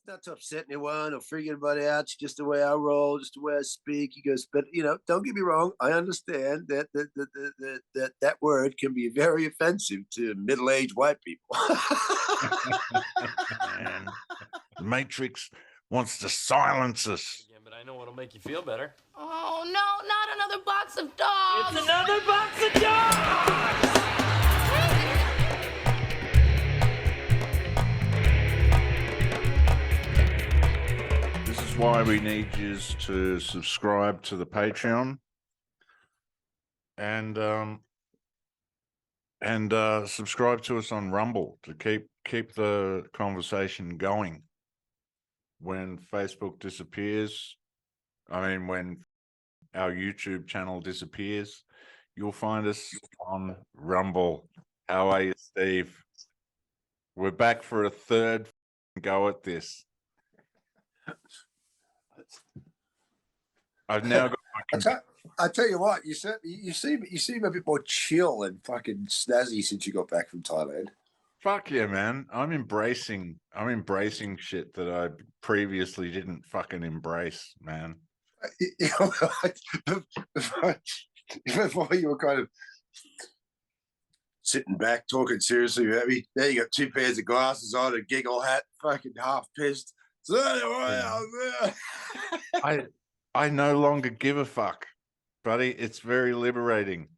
not to upset anyone or freak anybody out. It's just the way I roll, just the way I speak. He goes, but don't get me wrong. I understand that word can be very offensive to middle-aged white people. Man, the Matrix wants to silence us. Again, but I know what'll make you feel better. Oh no, not another box of dogs! It's another box of dogs! Why we need you to subscribe to the Patreon and subscribe to us on Rumble to keep the conversation going. When Facebook disappears, when our YouTube channel disappears, you'll find us on Rumble. How are you, Steve? We're back for a third go at this. I've now got I tell you what, you seem a bit more chill and fucking snazzy since you got back from Thailand. Fuck yeah, man. I'm embracing shit that I previously didn't fucking embrace, man. Before you were kind of sitting back talking seriously about me. Now you got two pairs of glasses on, a giggle hat, fucking half pissed. So I no longer give a fuck, buddy. It's very liberating.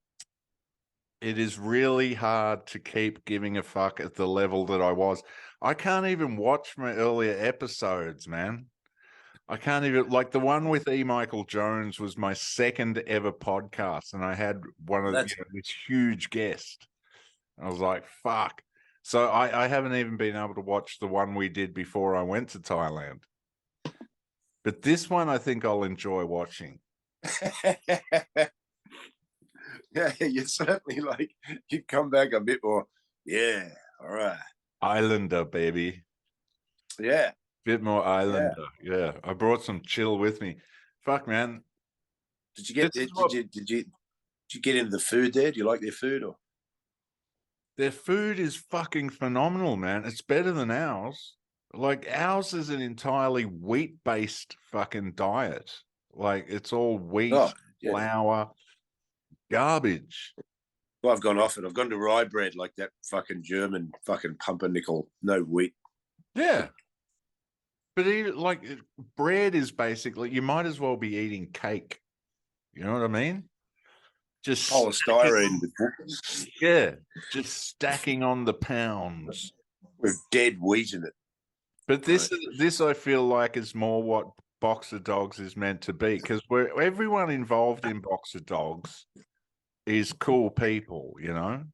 It is really hard to keep giving a fuck at the level that I was. I can't even watch my earlier episodes, man. I can't even, like the one with E. Michael Jones was my second ever podcast, and I had one of this huge guest. I was like, fuck. So I haven't even been able to watch the one we did before I went to Thailand. But this one, I think I'll enjoy watching. Yeah, you certainly you'd come back a bit more. Yeah, all right. Islander, baby. Yeah. Bit more Islander. Yeah. I brought some chill with me. Fuck, man. Did you get into the food there? Do you like their food or? Their food is fucking phenomenal, man. It's better than ours. Like ours is an entirely wheat-based fucking diet. Like it's all wheat, flour, garbage. Well, I've gone off it. I've gone to rye bread, like that fucking German fucking pumpernickel, no wheat. Yeah. But bread is basically, you might as well be eating cake. You know what I mean? Just polystyrene. Just stacking on the pounds with dead wheat in it. But this I feel like is more what Box of Dogs is meant to be, because everyone involved in Box of Dogs is cool people, you know.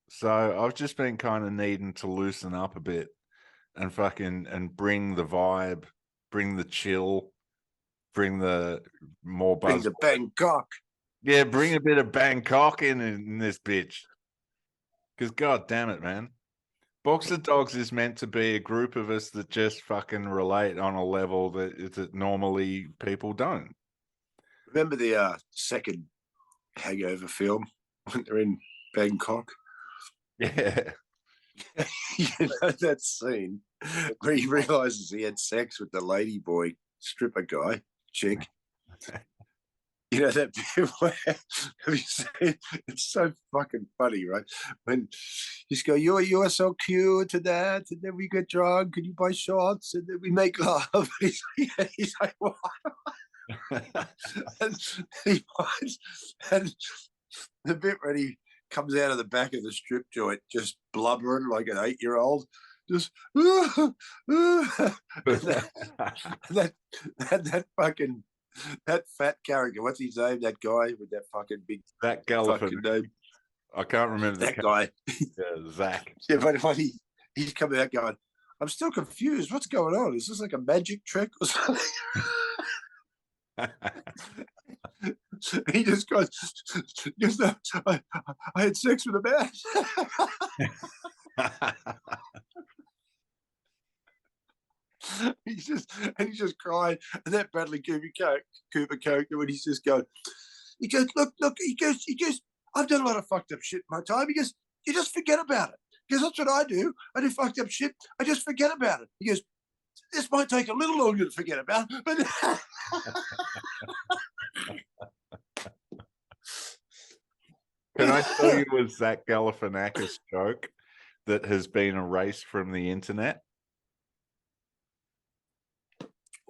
So I've just been kind of needing to loosen up a bit and bring the vibe, bring the chill, bring the more buzz. Bring the Bangkok. Yeah, bring a bit of Bangkok in this bitch. Because god damn it, man. Box of Dogs is meant to be a group of us that just fucking relate on a level that normally people don't. Remember the second Hangover film when they're in Bangkok? Yeah. You know that scene where he realizes he had sex with the lady boy stripper guy, chick. You know that bit where, have you seen? It's so fucking funny, right? When he's go, you are so cute to that, and then we get drunk, and you buy shots, and then we make love. And he's like, what? and the bit when he comes out of the back of the strip joint, just blubbering like an 8-year-old, just that fucking. That fat character, what's his name? That guy with that fucking big Zach Galifian name. I can't remember that guy. Yeah, Zach. Yeah, but he's coming out going, I'm still confused. What's going on? Is this like a magic trick or something? He just goes, I had sex with a man. He's just crying, and that Bradley Cooper character when he's just going, he goes, look, he goes, I've done a lot of fucked up shit in my time. He goes, you just forget about it. Because that's what I do. I do fucked up shit. I just forget about it. He goes, This might take a little longer to forget about, but Can I tell you a Zach Galifianakis joke that has been erased from the internet?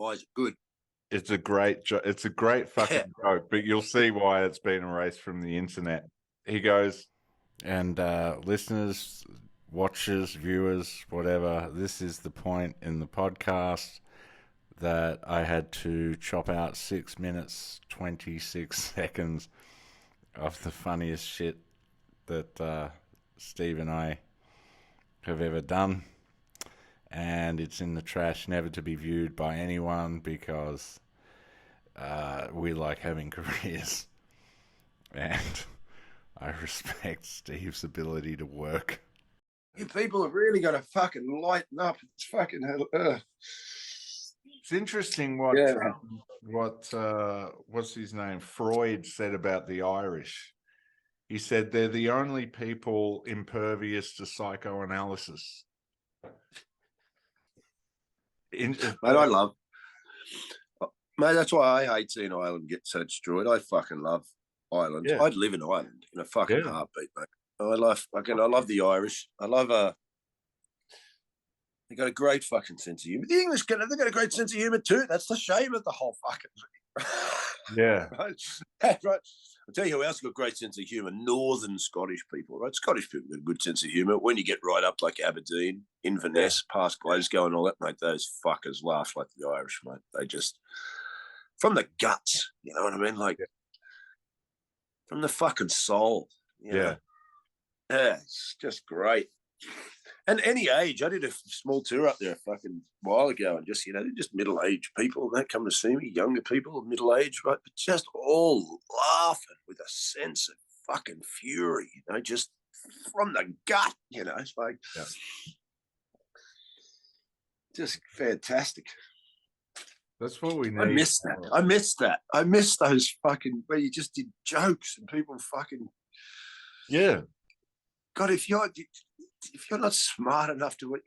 why is it good? It's a great it's a great fucking joke, but you'll see why it's been erased from the internet. He goes, and listeners, watchers, viewers, whatever, this is the point in the podcast that I had to chop out 6 minutes, 26 seconds of the funniest shit that Steve and I have ever done. And it's in the trash, never to be viewed by anyone, because we like having careers. And I respect Steve's ability to work. You people have really got to fucking lighten up. It's fucking It's interesting what's his name, Freud, said about the Irish. He said they're the only people impervious to psychoanalysis. Mate, I love. Mate, that's why I hate seeing Ireland get so destroyed. I fucking love Ireland. Yeah. I'd live in Ireland in a fucking heartbeat, mate. I love the Irish. I love they got a great fucking sense of humor. The English they've got a great sense of humor too. That's the shame of the whole fucking thing. Yeah. Right. I'll tell you who else got a great sense of humor. Northern Scottish people, right? Scottish people got a good sense of humor. When you get right up like Aberdeen, Inverness, past Glasgow and all that, mate, those fuckers laugh like the Irish, mate. They just, from the guts, you know what I mean? Like, from the fucking soul. You know? Yeah, it's just great. And any age, I did a small tour up there a fucking while ago, and just, just middle-aged people that come to see me, younger people, middle-aged, right? But just all laughing with a sense of fucking fury, just from the gut, it's like, just fantastic. That's what we need. I miss that. I miss those fucking, where you just did jokes and people fucking. Yeah. God, if you're not smart enough to,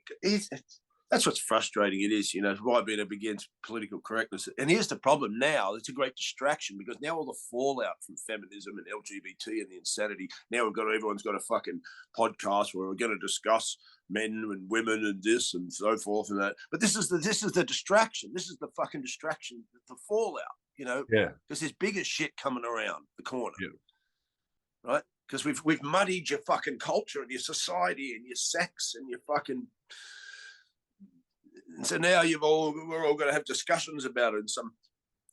that's what's frustrating. It is, why being up against political correctness. And here's the problem now: it's a great distraction, because now all the fallout from feminism and LGBT and the insanity. Now everyone's got a fucking podcast where we're going to discuss men and women and this and so forth and that. But this is the distraction. This is the fucking distraction, the fallout. Because there's bigger shit coming around the corner, right? Because we've muddied your fucking culture and your society and your sex and your fucking. And so now we're all going to have discussions about it in some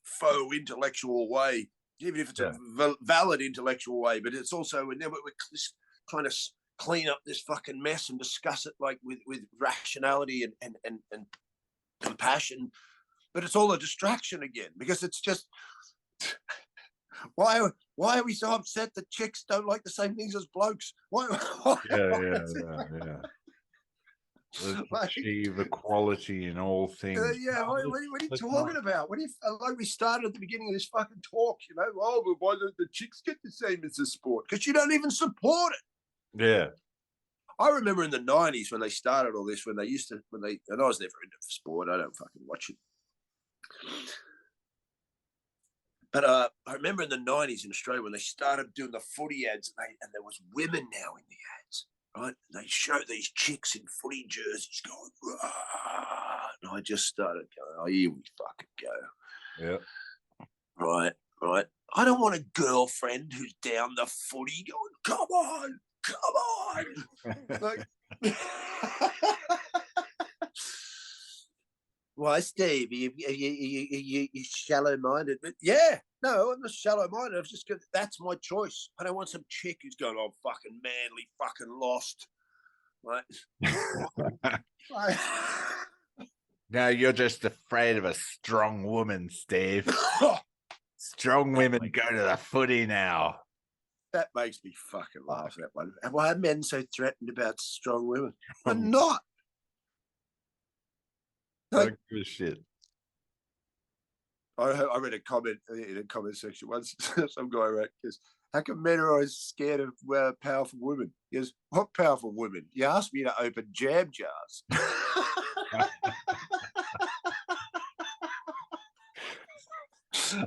faux intellectual way, even if it's a valid intellectual way. But it's also, we're trying to clean up this fucking mess and discuss it like with rationality and compassion. But it's all a distraction again, because it's just. Why are we so upset that chicks don't like the same things as blokes? Why? Yeah. Let's achieve equality in all things. What are you talking about? Like we started at the beginning of this fucking talk, why don't the chicks get the same as the sport? Because you don't even support it. Yeah. I remember in the 90s when they started all this, and I was never into sport. I don't fucking watch it. But I remember in the 90s in Australia when they started doing the footy ads, and there was women now in the ads, right? And they show these chicks in footy jerseys going, rah! And I just started going, oh, here we fucking go. Yeah. Right. I don't want a girlfriend who's down the footy going, come on. Like, why, Steve? You shallow-minded? But no, I'm not shallow-minded. I've just got, that's my choice. I don't want some chick who's going, oh, fucking manly, fucking lost. Right? No, you're just afraid of a strong woman, Steve. Strong women go to the footy now. That makes me fucking laugh, that one. And why are men so threatened about strong women? I'm not. Don't give a shit. I read a comment in a comment section once. Some guy wrote, how come men are always scared of powerful women? He goes, what powerful women? You asked me to open jam jars.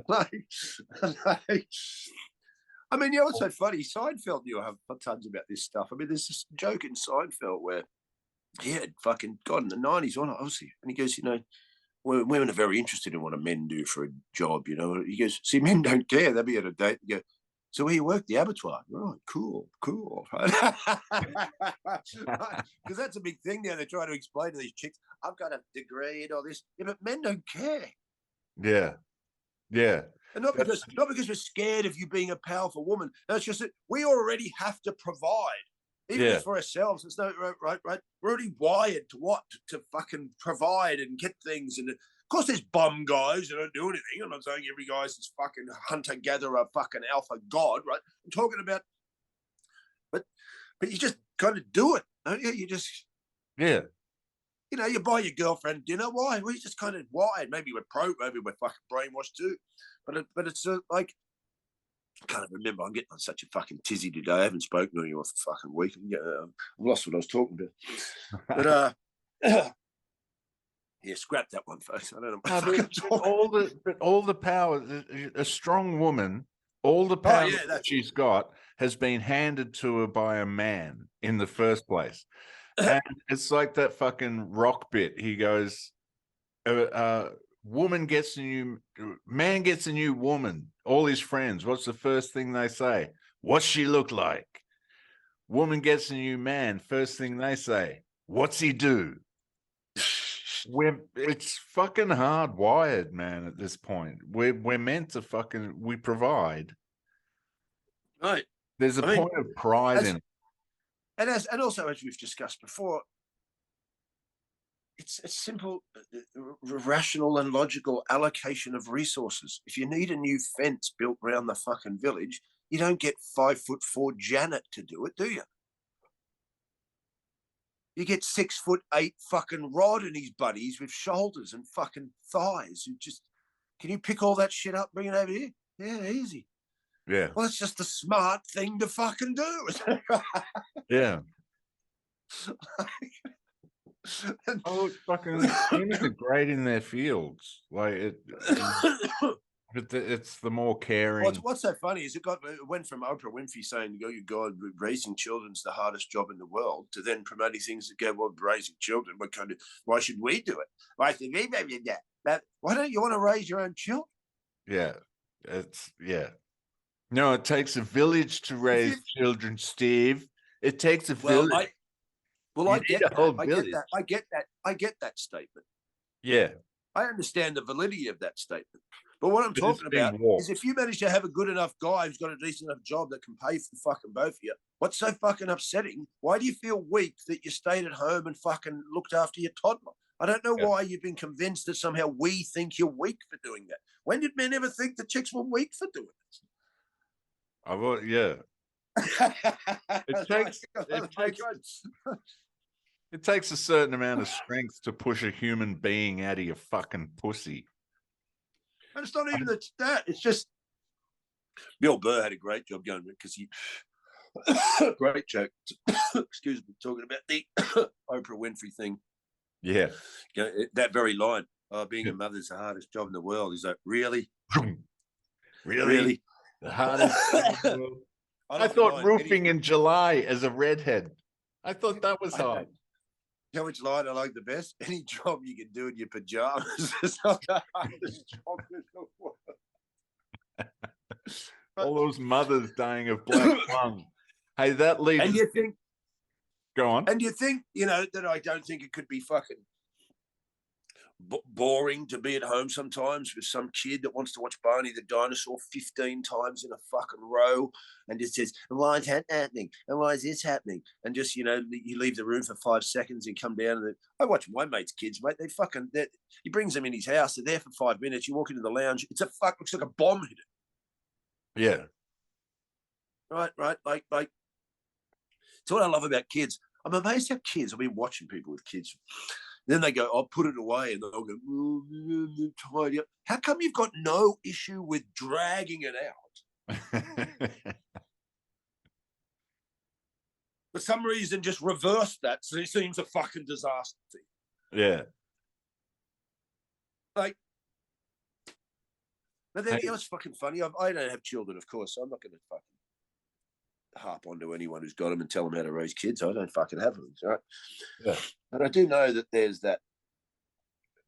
like, like, I mean, you know what's so funny? Seinfeld knew have tons about this stuff. I mean, there's this joke in Seinfeld where he had fucking God in the 90s on it, obviously, and he goes, you know, women are very interested in what men do for a job, you know. He goes, see, men don't care. They'll be at a date and go, so where you work? The abattoir. Right, cool. Because that's a big thing now. They try to explain to these chicks, I've got a degree and all this. Yeah, but men don't care. Yeah. And not because we're scared of you being a powerful woman. No, it's just that we already have to provide. Even if it's for ourselves. It's no right. We're already wired to fucking provide and get things. And of course, there's bum guys that don't do anything. I'm not saying every guy's this fucking hunter-gatherer, fucking alpha god, right? I'm talking about, but you just kind of do it, don't you? You just, you know, you buy your girlfriend dinner. Why? Well, you just kind of wired. Maybe we're fucking brainwashed too. But it's like, I can't remember. I'm getting on such a fucking tizzy today. I haven't spoken to you all for fucking week. I've lost what I was talking about. But yeah, scrap that one, folks. I don't know. But all the power, a strong woman, all the power that she's got has been handed to her by a man in the first place. And it's like that fucking Rock bit. He goes, man gets a new woman. All his friends, what's the first thing they say? What's she look like? Woman gets a new man. First thing they say, what's he do? It's fucking hardwired, man. At this point, we're meant to we provide. Right. There's a point of pride in it, and also as we've discussed before, it's a simple, rational and logical allocation of resources. If you need a new fence built around the fucking village, you don't get 5'4" Janet to do it, do you? You get 6'8" fucking Rod and his buddies with shoulders and fucking thighs who just, can you pick all that shit up, bring it over here? Yeah, easy. Yeah. Well, it's just the smart thing to fucking do. Yeah. It's fucking humans are great in their fields. Like it's the more caring. What's so funny is it went from Oprah Winfrey saying, "Oh, you God, raising children's the hardest job in the world," to then promoting things that go, "Well, raising children, why should we do it? Why should we do that? Why don't you want to raise your own children?" Yeah, No, it takes a village to raise children, Steve. It takes a village. I get that. I get that statement. Yeah. I understand the validity of that statement. But what I'm talking about is if you manage to have a good enough guy who's got a decent enough job that can pay for the fucking both of you, what's so fucking upsetting? Why do you feel weak that you stayed at home and fucking looked after your toddler? I don't know why you've been convinced that somehow we think you're weak for doing that. When did men ever think the chicks were weak for doing this? It takes a certain amount of strength to push a human being out of your fucking pussy. And it's not even that. It's just Bill Burr had a great job going because he great joke. Excuse me, talking about the Oprah Winfrey thing. Yeah, that very line. Being a mother's the hardest job in the world. He's like, really? Really? The hardest job in the world? I thought roofing in July as a redhead. I thought that was hard. You know which line I like the best? Any job you can do in your pajamas is not the hardest job in the world. All those mothers dying of black lung. Hey, that leads. And you think, go on. And you think, that I don't think it could be fucking boring to be at home sometimes with some kid that wants to watch Barney the Dinosaur 15 times in a fucking row and just says, why is that happening? And why is this happening? And just, you leave the room for 5 seconds and come down and I watch my mate's kids, mate. He brings them in his house. They're there for 5 minutes. You walk into the lounge. Looks like a bomb hit it. Yeah. Right. Like, it's what I love about kids. I'm amazed how kids, I've been watching people with kids. Then they go, I'll put it away. And they'll go, tidy up. How come you've got no issue with dragging it out? For some reason, just reverse that. So it seems a fucking disaster to you. Yeah. Like, But then, you know, it's fucking funny. I don't have children, of course, so I'm not going to fucking harp onto anyone who's got them and tell them how to raise kids. I don't fucking have them, right? Yeah. But I do know that there's that.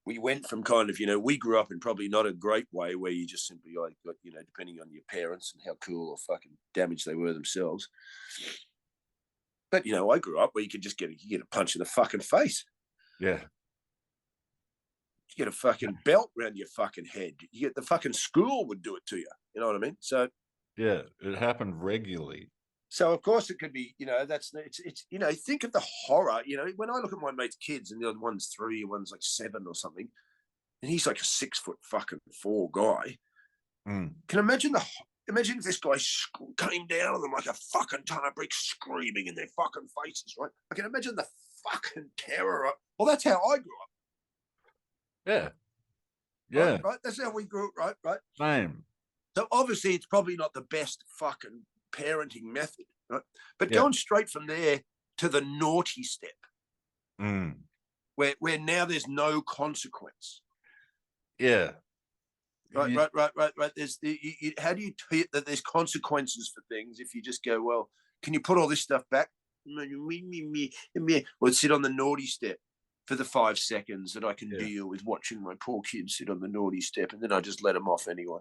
We went from kind of, you know, we grew up in probably not a great way where you just simply like got, you know, depending on your parents and how cool or fucking damaged they were themselves. But, you know, I grew up where you could just get a punch in the fucking face. Yeah. You get a fucking belt around your fucking head. You get the fucking school would do it to you. You know what I mean? So yeah, it happened regularly. So of course it could be, you know, it's you know, think of the horror. You know, when I look at my mate's kids and the other one's 3, one's like 7 or something, and he's like a 6'4" guy. Can imagine imagine if this guy came down on them like a fucking ton of bricks, screaming in their fucking faces, right? I can imagine the fucking terror. Well, that's how I grew up. Yeah. Yeah. Right. That's how we grew up. Right. Same. So obviously it's probably not the best fucking parenting method, right? But going straight from there to the naughty step, where now there's no consequence. Yeah. Right. There's how do you treat that there's consequences for things if you just go, well, can you put all this stuff back? Well, sit on the naughty step for the 5 seconds that I can deal with watching my poor kids sit on the naughty step, and then I just let them off anyway.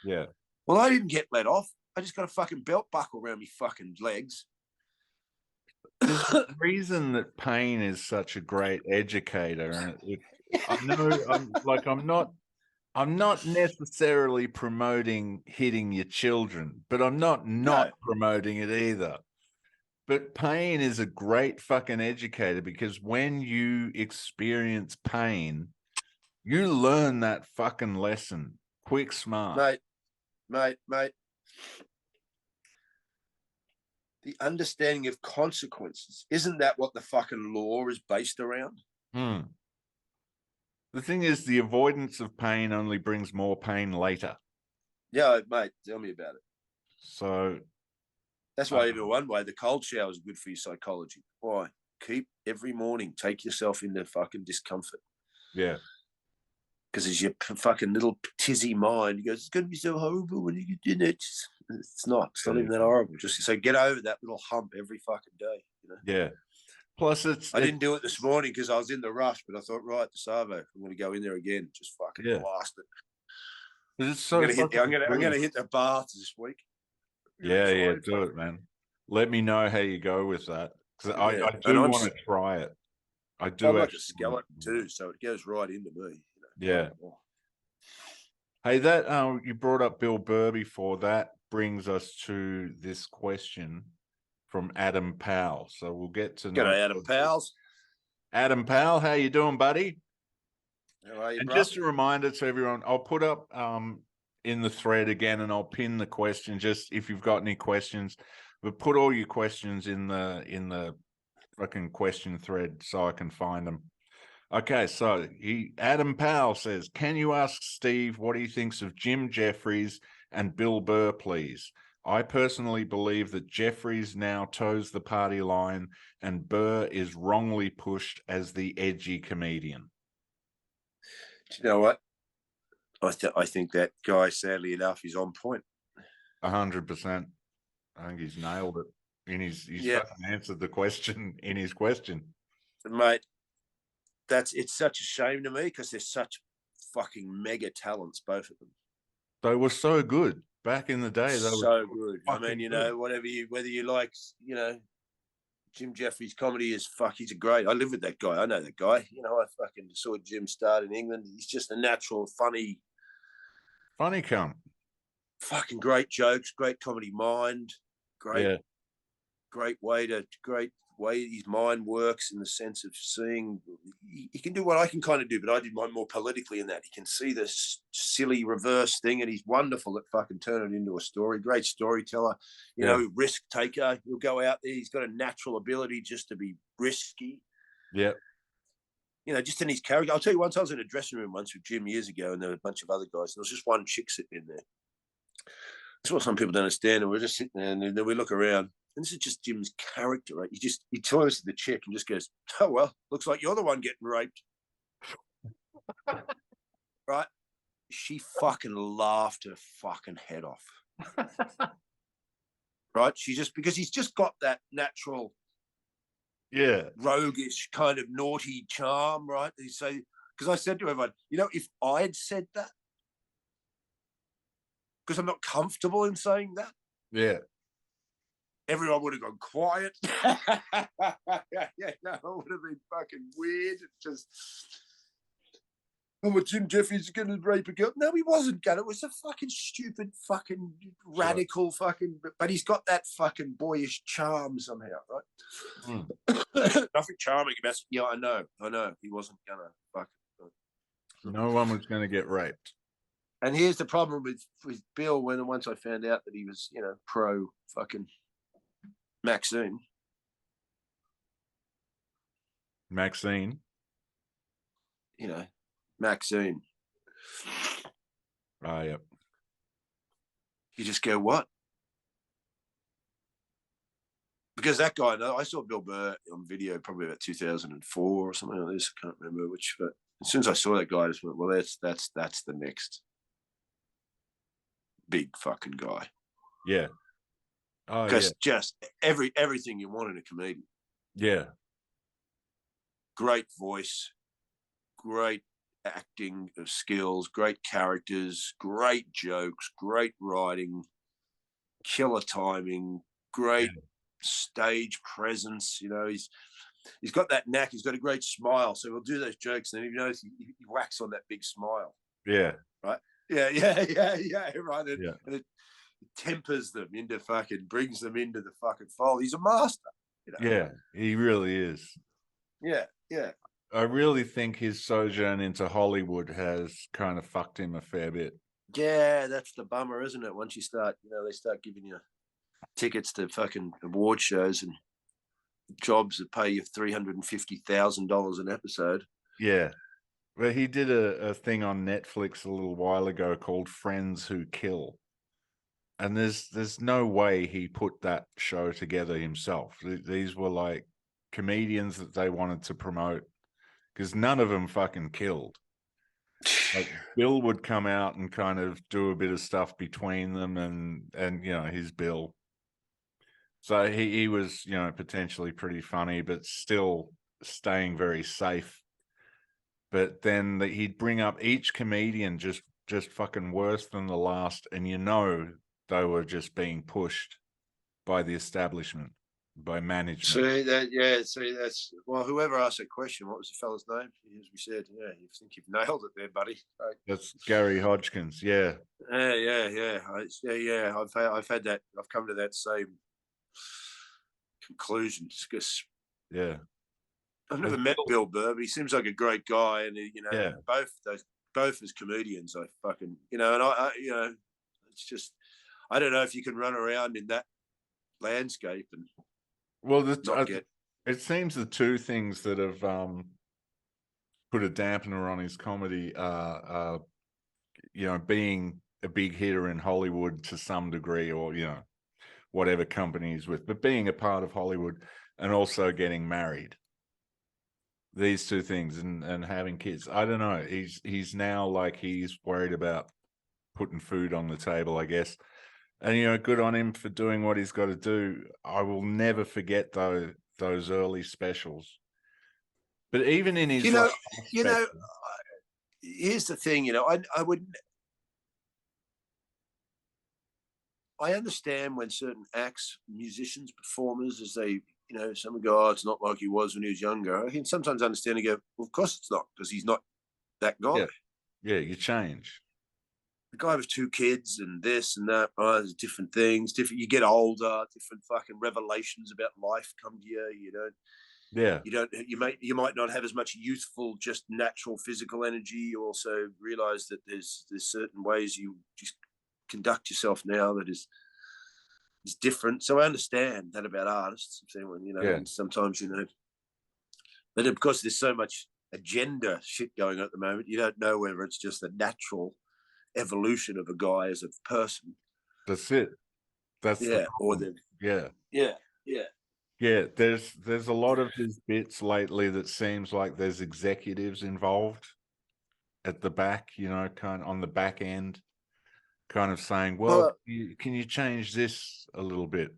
Yeah. Well, I didn't get let off. I just got a fucking belt buckle around me fucking legs. The reason that pain is such a great educator, and I know I'm not necessarily promoting hitting your children, but I'm not promoting it either. But pain is a great fucking educator, because when you experience pain, you learn that fucking lesson quick, smart. Mate. The understanding of consequences, isn't that what the fucking law is based around? The thing is, the avoidance of pain only brings more pain later. Yeah, mate, tell me about it. So that's why even one way, the cold shower is good for your psychology. Why? Keep every morning, take yourself into fucking discomfort. Yeah. Because as your fucking little tizzy mind goes, it's going to be so horrible when you get in it. It's not. It's not even that horrible. Just so get over that little hump every fucking day. You know? Yeah. Plus, I didn't do it this morning because I was in the rush, but I thought, right, the Savo, I'm going to go in there again, just fucking blast it. It's so I'm going to hit the baths this week. Yeah, do it, man. Let me know how you go with that, because I do want to try it. I do. I'm like a skeleton too, so it goes right into me. You know? Yeah. Hey, that you brought up Bill Burr before. That brings us to this question from Adam Powell. So we'll get to know. G'day, Adam Powell. Adam Powell, how you doing, buddy? How are you, and bro? Just a reminder to everyone, I'll put up in the thread again, and I'll pin the question. Just if you've got any questions, but put all your questions in the fucking question thread so I can find them. Okay, so Adam Powell says, can you ask Steve what he thinks of Jim Jeffries and Bill Burr, please? I personally believe that Jeffries now toes the party line and Burr is wrongly pushed as the edgy comedian. Do you know what? I think that guy, sadly enough, is on point. 100%. I think he's nailed it. He's fucking answered the question in his question. Mate, it's such a shame to me because they're such fucking mega talents, both of them. They were so good back in the day. They were so good. I mean, you know, whether you like, you know, Jim Jeffries' comedy is he's a great. I live with that guy. I know that guy. You know, I fucking saw Jim start in England. He's just a natural, funny cunt. Fucking great jokes, great comedy mind, great way his mind works in the sense of seeing. He can do what I can kind of do, but I did mine more politically in that. He can see this silly reverse thing, and he's wonderful at fucking turning it into a story. Great storyteller, you know, risk taker. He'll go out there. He's got a natural ability just to be risky. Yeah. You know, just in his character. I'll tell you, once I was in a dressing room once with Jim years ago, and there were a bunch of other guys, and there was just one chick sitting in there. That's what some people don't understand. And we're just sitting there, and then we look around. And this is just Jim's character, right? He turns to the chick and just goes, "Oh well, looks like you're the one getting raped," right? she fucking laughed her fucking head off. Right? She just, because he's just got that natural, roguish kind of naughty charm, right? So, because I said to everyone, you know, if I had said that, because I'm not comfortable in saying that, everyone would have gone quiet. No, it would have been fucking weird. It just, oh, Jim Jeffries is going to rape a girl. No, he wasn't going to. It was a fucking stupid, fucking radical, fucking. But he's got that fucking boyish charm somehow, right? Nothing charming about it. Yeah, I know. He wasn't going to fucking. No one was going to get raped. And here's the problem with Bill. Once I found out that he was, you know, pro fucking Maxine. You know, Maxine. Oh, yeah. You just go, what? Because that guy, I saw Bill Burr on video probably about 2004 or something like this. I can't remember which, but as soon as I saw that guy, I just went, well, that's the next big fucking guy. Yeah. Oh, because just everything you want in a comedian. Yeah. Great voice, great acting of skills, great characters, great jokes, great writing, killer timing, great stage presence. You know, he's got that knack. He's got a great smile, so he'll do those jokes, and he knows he whacks on that big smile. Yeah. Right. Yeah. Right. And it tempers them into fucking, brings them into the fucking fold. He's a master. You know? Yeah, he really is. Yeah. I really think his sojourn into Hollywood has kind of fucked him a fair bit. Yeah, that's the bummer, isn't it? Once you start, you know, they start giving you tickets to fucking award shows and jobs that pay you $350,000 an episode. Yeah. Well, he did a thing on Netflix a little while ago called Friends Who Kill. And there's no way he put that show together himself. These were like comedians that they wanted to promote, because none of them fucking killed. Like Bill would come out and kind of do a bit of stuff between them, and you know, he's Bill. So he was, you know, potentially pretty funny, but still staying very safe. But then he'd bring up each comedian just fucking worse than the last, and you know they were just being pushed by the establishment, by management. See that's, well, whoever asked that question, what was the fella's name? As we said, yeah, you think you've nailed it there, buddy. Right. That's Gary Hodgkins. Yeah. I've had that. I've come to that same conclusion. Because I've never met Bill Burr, but he seems like a great guy, and you know, both as comedians, I fucking, you know, and I you know, it's just, I don't know if you can run around in that landscape and it seems the two things that have put a dampener on his comedy are you know, being a big hitter in Hollywood to some degree, or you know, whatever company he's with, but being a part of Hollywood, and also getting married. These two things, and having kids. I don't know. He's now like, he's worried about putting food on the table, I guess. And, you know, good on him for doing what he's got to do. I will never forget those early specials. But even in his, here's the thing, you know, I understand when certain acts, musicians, performers, as they, you know, some go, oh, it's not like he was when he was younger. I can sometimes understand and go, well, of course it's not, because he's not that guy. Yeah, you change. The guy with 2 kids and this and that, oh, there's different things, you get older, different fucking revelations about life come to you, you know. Yeah. You might not have as much youthful, just natural physical energy. You also realize that there's certain ways you just conduct yourself now that is different. So I understand that about artists, you know, and sometimes, you know, but because there's so much agenda shit going on at the moment, you don't know whether it's just a natural evolution of a guy as a person. That's it. That's there's a lot of his bits lately that seems like there's executives involved, at the back, you know, kind of on the back end, kind of saying, well, Well, can you change this a little bit?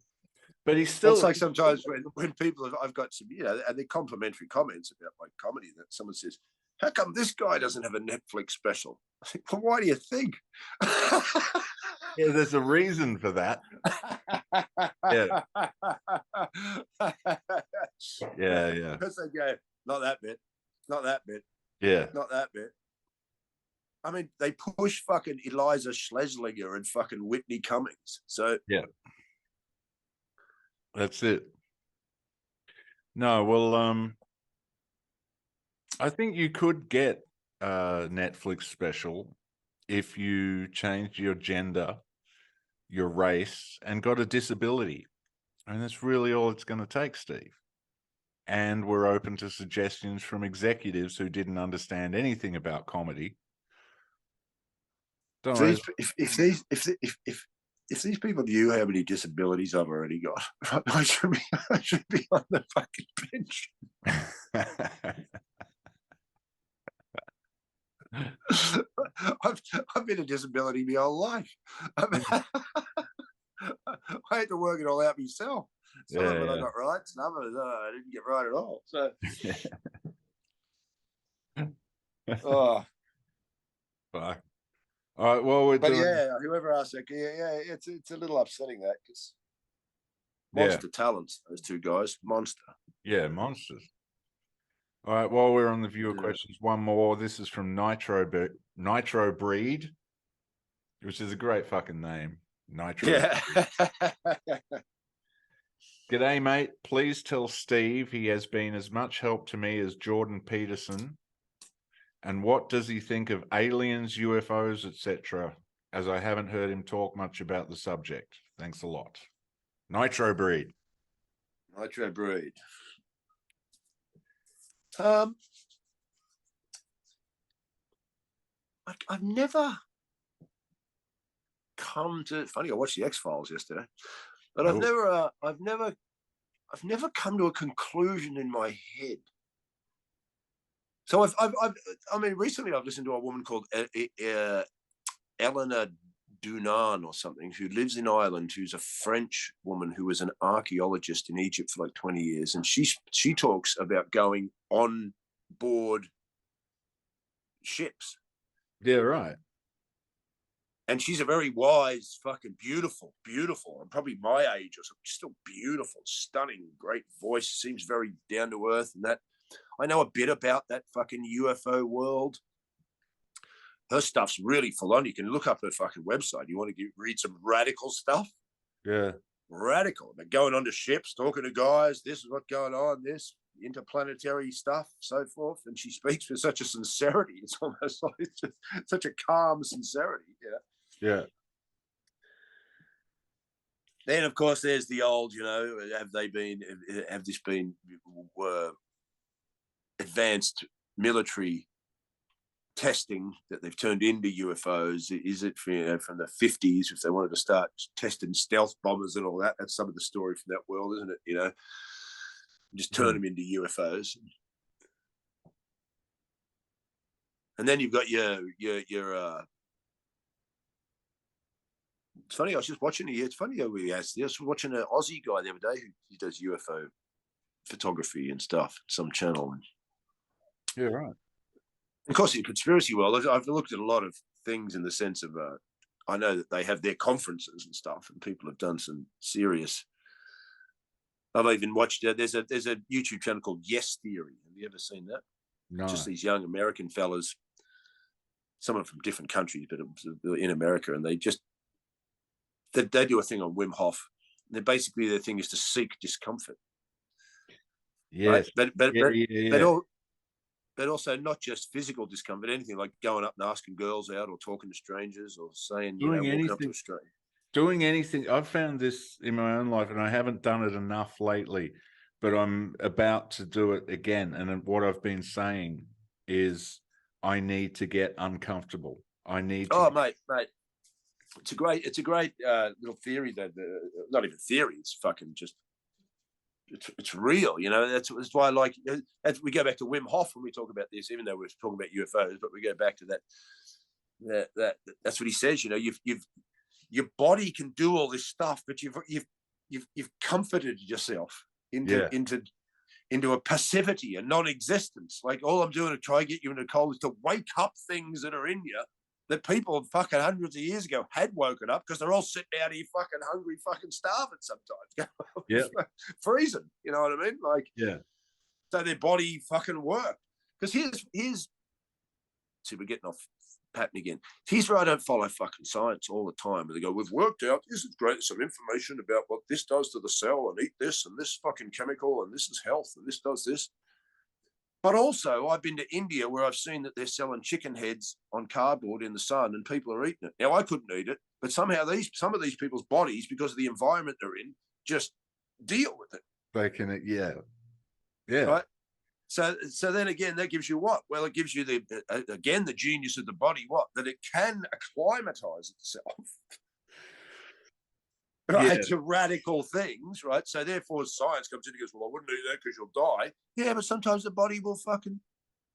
But he's well, still. it's like sometimes when people I've got some, you know, and they're complimentary comments about my comedy, that someone says, how come this guy doesn't have a Netflix special? I think, well, why do you think? Yeah, there's a reason for that. Yeah. Yeah. Because they go, not that bit, not that bit, Yeah. not that bit. I mean, they push fucking Eliza Schlesinger and fucking Whitney Cummings. So yeah, that's it. No, well, I think you could get a Netflix special if you changed your gender, your race, and got a disability. I mean, that's really all it's going to take, Steve. And we're open to suggestions from executives who didn't understand anything about comedy. Don't worry. If these people knew how many disabilities I've already got, I should be on the fucking bench. I've been a disability my whole life. I had to work it all out myself. Some of it I got right, some of it I didn't get right at all. So, oh, fuck. All right. Well, we're but doing. Yeah, whoever asked that, it's a little upsetting that because monster talents, those two guys, monster. Yeah, monsters. All right. While we're on the viewer questions, one more. This is from Nitro Breed, which is a great fucking name. Nitro. Yeah. G'day, mate. Please tell Steve he has been as much help to me as Jordan Peterson. And what does he think of aliens, UFOs, etc.? As I haven't heard him talk much about the subject. Thanks a lot. Nitro Breed. Nitro Breed. I've never come to. Funny, I watched the X-Files yesterday, but I've never come to a conclusion in my head. So I mean, recently I've listened to a woman called Eleanor Dunan or something, who lives in Ireland, who's a French woman who was an archaeologist in Egypt for like 20 years. And she talks about going on board ships. Yeah, right. And she's a very wise, fucking beautiful, and probably my age or something, still beautiful, stunning, great voice, seems very down to earth. And that I know a bit about that fucking UFO world. Her stuff's really full on. You can look up her fucking website. You want to read some radical stuff? Yeah. Radical. They're going onto ships, talking to guys. This is what's going on, this interplanetary stuff, so forth. And she speaks with such a sincerity. It's almost like it's just such a calm sincerity. Yeah. Then, of course, there's the old, have this been advanced military testing that they've turned into UFOs? Is it from the 50s, if they wanted to start testing stealth bombers and all that? That's some of the story from that world, isn't it? Just turn them into UFOs. And then you've got your it's funny, I was just watching it's funny how I was watching an Aussie guy the other day who does UFO photography and stuff, some channel. Yeah, right. Of course, in the conspiracy world, I've looked at a lot of things in the sense of, I know that they have their conferences and stuff, and people have done some serious. I've even watched. There's a YouTube channel called Yes Theory. Have you ever seen that? No. Just these young American fellas, some of them from different countries, but in America, and they do a thing on Wim Hof. They're basically, their thing is to seek discomfort. Yes. Right? But also not just physical discomfort, anything like going up and asking girls out or talking to strangers or saying, walking up to a stranger. Doing anything. I've found this in my own life, and I haven't done it enough lately, but I'm about to do it again. And what I've been saying is I need to get uncomfortable. I need to. Oh, mate. It's a great little theory that not even theory. It's fucking just it's real, you know. That's why I like. We go back to Wim Hof when we talk about this, even though we're talking about UFOs, but we go back to that. That's what he says. You know, your body can do all this stuff, but you've comforted yourself into a passivity, a non-existence. Like, all I'm doing to try to get you into cold is to wake up things that are in you that people fucking hundreds of years ago had woken up, because they're all sitting out here fucking hungry, fucking starving sometimes. Yeah. Freezing, you know what I mean? Like, yeah. So their body fucking worked. Because here's see, we're getting off pattern again. Here's where I don't follow fucking science all the time. They go, we've worked out, this is great, some information about what this does to the cell, and eat this, and this fucking chemical, and this is health, and this does this. But also, I've been to India where I've seen that they're selling chicken heads on cardboard in the sun, and people are eating it. Now, I couldn't eat it, but somehow some of these people's bodies, because of the environment they're in, just deal with it. They can, yeah. Right? So then again, that gives you what? Well, it gives you the genius of the body, what? That it can acclimatize itself. Right, to radical things, right? So therefore science comes in and goes, well, I wouldn't do that because you'll die. Yeah, but sometimes the body will fucking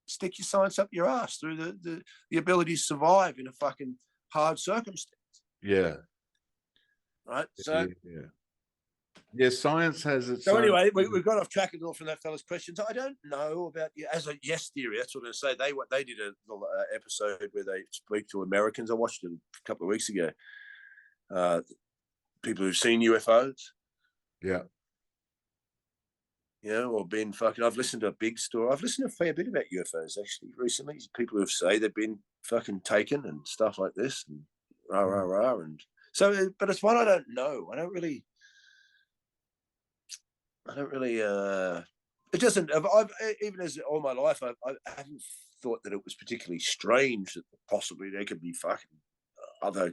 stick your science up your ass through the ability to survive in a fucking hard circumstance. Yeah. Right? So yeah, science has its anyway, we've got off track a little from that fella's questions. I don't know about you as a yes theory. That's what I say. They did a little episode where they speak to Americans. I watched it a couple of weeks ago. People who've seen UFOs. Yeah. You know, or been fucking, I've listened to a big story. I've listened to a fair bit about UFOs actually recently. People who say they've been fucking taken and stuff like this, and rah, rah, rah. And so, but it's one I don't know. I don't really, it doesn't, even as all my life, I haven't thought that it was particularly strange that possibly there could be fucking other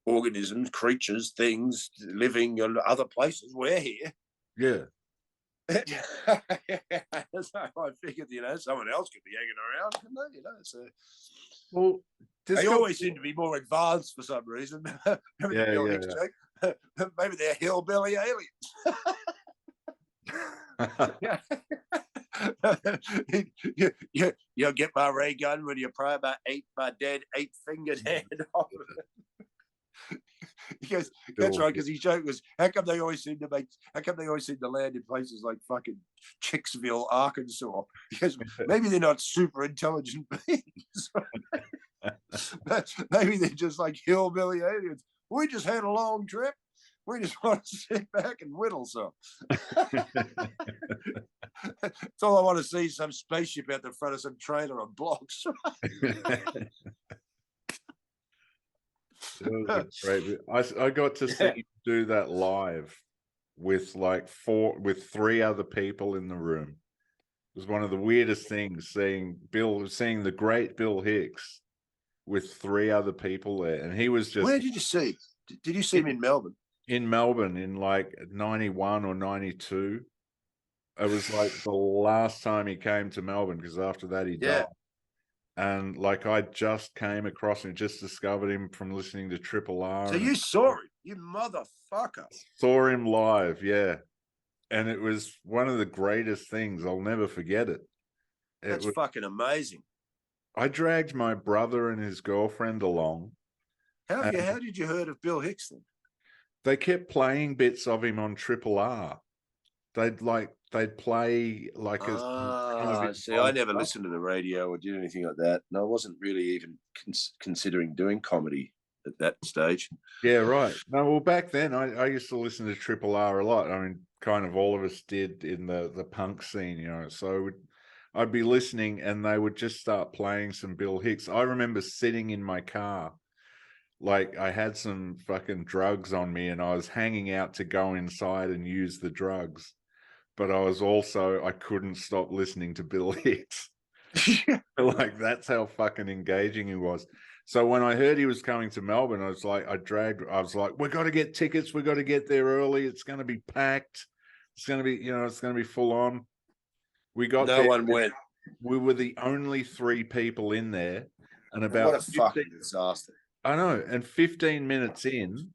organisms, creatures, things living in other places. We're here. Yeah. So I figured, you know, someone else could be hanging around, couldn't they? You know, so well, they always seem to be more advanced for some reason. Maybe they're hillbilly aliens. You'll get my ray gun when you pry my dead 8-fingered hand off of it. Because that's right, because his joke was, how come they always seem to land in places like fucking Chicksville, Arkansas? Because maybe they're not super intelligent beings. Maybe they're just like hillbilly aliens. We just had a long trip. We just want to sit back and whittle some. That's all I want to see, some spaceship out the front of some trailer on blocks. I got to see him do that live with with 3 other people in the room. It was one of the weirdest things, seeing the great Bill Hicks with 3 other people there, and he was just. Where did you see? Did you see him in Melbourne? In Melbourne, in like 91 or 92. It was like the last time he came to Melbourne, because after that he died. And like, I just came across him, just discovered him from listening to Triple R. So you saw him, you motherfucker. Saw him live, yeah. And it was one of the greatest things. I'll never forget it. That's fucking amazing. I dragged my brother and his girlfriend along. How did you heard of Bill Hicks then? They kept playing bits of him on Triple R. They'd play like see, I never listened to the radio or did anything like that. And I wasn't really even considering doing comedy at that stage. Yeah, right. No, well, back then I used to listen to Triple R a lot. I mean, kind of all of us did in the punk scene, you know. So I'd be listening and they would just start playing some Bill Hicks. I remember sitting in my car, like I had some fucking drugs on me and I was hanging out to go inside and use the drugs. But I couldn't stop listening to Bill Hicks. Like, that's how fucking engaging he was. So when I heard he was coming to Melbourne, I was like, we got to get tickets. We got to get there early. It's going to be packed. It's going to be, it's going to be full on. We got no one went. We were the only 3 people in there. And about what a fucking disaster. I know. And 15 minutes in,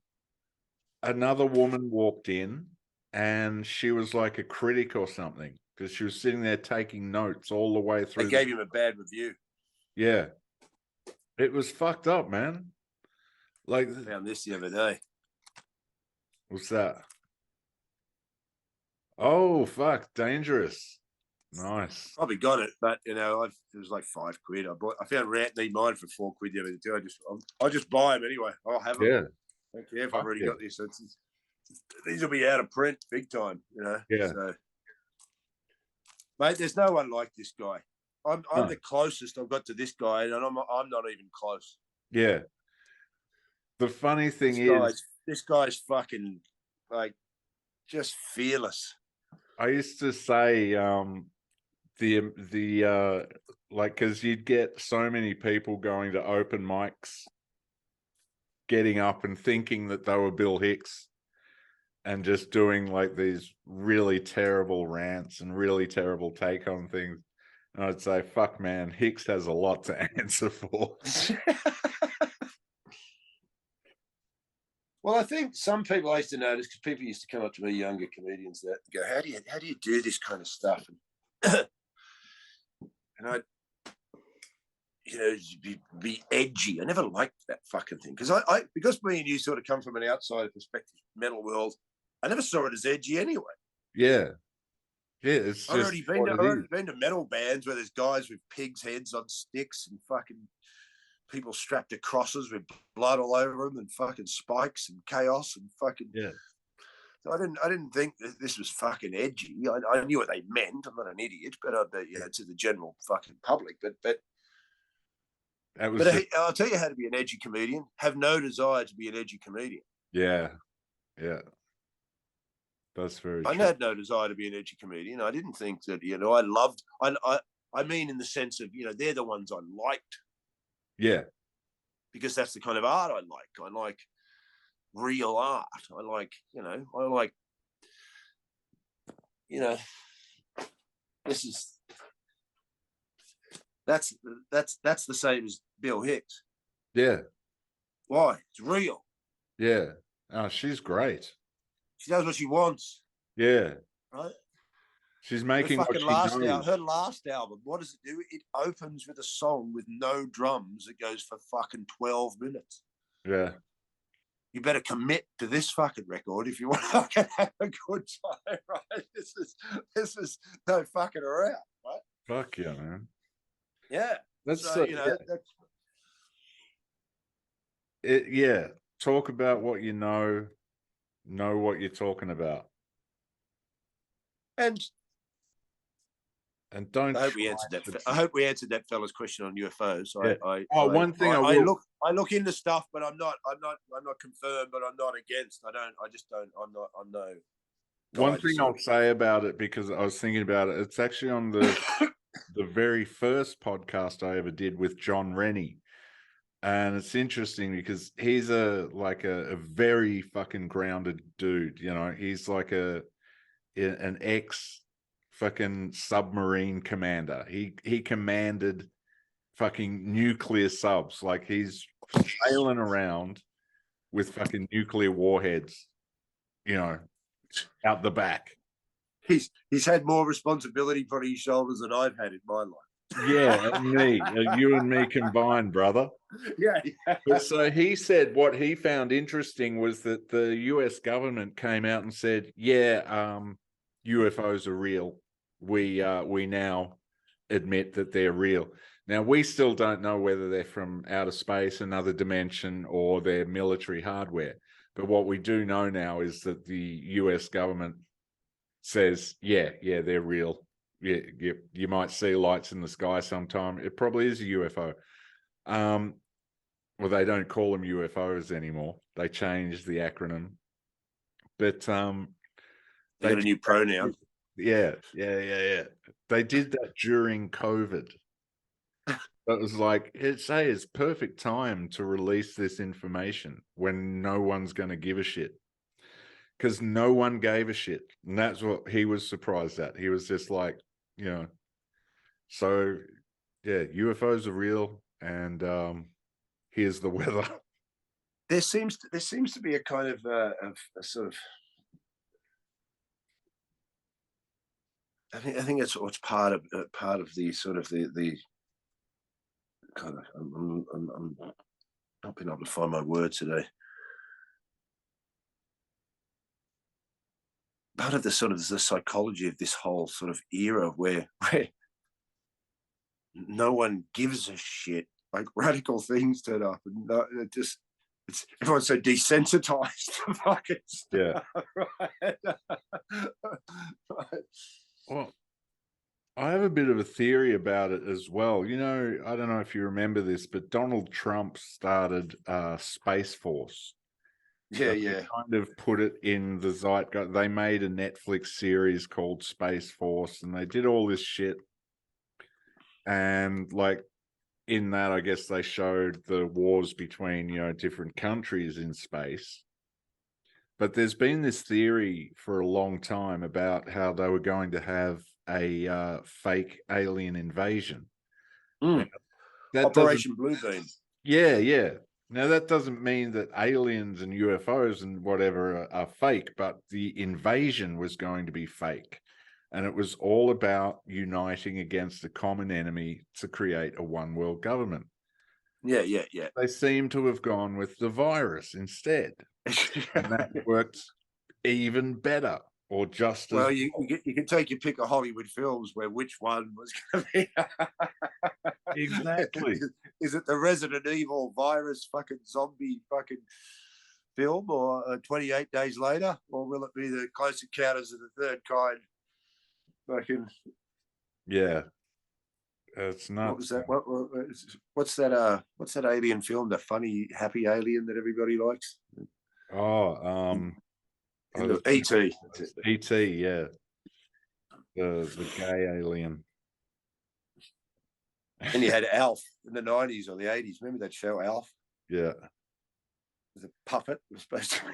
another woman walked in. and she was like a critic or something because she was sitting there taking notes all the way through. They gave him a bad review. Yeah. It was fucked up, man. Like, I found this the other day. what's that? Oh, fuck. Dangerous. Nice. Probably got it, but you know, it was like £5. I found Rant Need Mine for £4 the other day. I just buy them anyway. I'll have them. Yeah. Don't care if Fuck I've already yeah. got this. These will be out of print big time, you know. Yeah. So, mate, there's no one like this guy. I'm No. the closest I've got to this guy, and I'm not even close. Yeah. The funny thing This guy's fucking like just fearless. I used to say like, because you'd get so many people going to open mics, getting up and thinking that they were Bill Hicks and just doing like these really terrible rants and really terrible take on things. And I'd say, fuck, man, Hicks has a lot to answer for. Well, I think some people I used to notice, because people used to come up to me, younger comedians, that go, how do you do this kind of stuff? And I, you know, be edgy. I never liked that fucking thing because because me and you sort of come from an outsider perspective, metal world. I never saw it as edgy anyway. Yeah. Yeah, it's I've just already been to metal bands where there's guys with pigs' heads on sticks and fucking people strapped to crosses with blood all over them and fucking spikes and chaos and fucking. Yeah. So I didn't think that this was fucking edgy. I knew what they meant. I'm not an idiot, but you know, to the general fucking public. But I'll tell you how to be an edgy comedian. Have no desire to be an edgy comedian. Yeah. Yeah. That's very true. I had no desire to be an edgy comedian. I didn't think that, you know, I mean in the sense of, you know, they're the ones I liked. Yeah. Because that's the kind of art I like. I like real art. I like, you know, that's the same as Bill Hicks. Yeah. Why? It's real. Yeah. Oh, she's great. She knows what she wants. Yeah. Right? She's making what she knows. Her last album, what does it do? It opens with a song with no drums. It goes for fucking 12 minutes. Yeah. You better commit to this fucking record if you want to fucking have a good time, right? This is no fucking around, right? Fuck yeah, man. Yeah. That's so, you know, yeah. Talk about what you know what you're talking about. And don't. I hope we answered that. I hope we answered that fella's question on UFOs. Yeah. One thing I look into stuff, but I'm not confirmed, but I'm not against. I'm no. One thing I'll say about it, because I was thinking about it, it's actually on the the very first podcast I ever did with John Rennie. And it's interesting because he's a very fucking grounded dude. You know, he's like an ex fucking submarine commander. He commanded fucking nuclear subs. Like, he's sailing around with fucking nuclear warheads, you know, out the back. He's had more responsibility on his shoulders than I've had in my life. Yeah, me, you and me combined, brother. Yeah. But so he said what he found interesting was that the US government came out and said, yeah, UFOs are real. We now admit that they're real. Now, we still don't know whether they're from outer space, another dimension, or they're military hardware. But what we do know now is that the US government says, yeah, they're real. Yeah, you might see lights in the sky sometime. It probably is a UFO. Well, they don't call them UFOs anymore. They changed the acronym. But they got a new pronoun. Yeah. They did that during COVID. It was like, it's perfect time to release this information when no one's going to give a shit. Because no one gave a shit. And that's what he was surprised at. He was just like, you know, so yeah, UFOs are real, and here's the weather. There seems to be a kind of a sort of I think it's what's part of the sort of the kind of. I'm not being able to find my words today. Part of the sort of the psychology of this whole sort of era where no one gives a shit, like radical things turn up, and it's everyone's so desensitized to fucking stuff. Right? Right. Well, I have a bit of a theory about it as well. You know, I don't know if you remember this, but Donald Trump started Space Force. Yeah, So yeah. they kind of put it in the zeitgeist. They made a Netflix series called Space Force, and they did all this shit. And like in that, I guess they showed the wars between, you know, different countries in space. But there's been this theory for a long time about how they were going to have a fake alien invasion. Mm. That Operation Bluebeam. Yeah, yeah. Now, that doesn't mean that aliens and UFOs and whatever are fake, but the invasion was going to be fake. And it was all about uniting against a common enemy to create a one world government. Yeah, yeah, yeah. They seem to have gone with the virus instead. And that worked even better, or just well, as you can take your pick of Hollywood films where which one was going to be. Exactly. Is it the Resident Evil virus fucking zombie fucking film, or 28 Days Later, or will it be the Close Encounters of the Third Kind? Fucking yeah. It's not. What was that? What's that? What's that alien film? The funny, happy alien that everybody likes. E.T. E.T. Yeah, the gay alien. And you had Alf in the 90s or the 80s. Remember that show, Alf? Yeah. It was a puppet. It was supposed to be.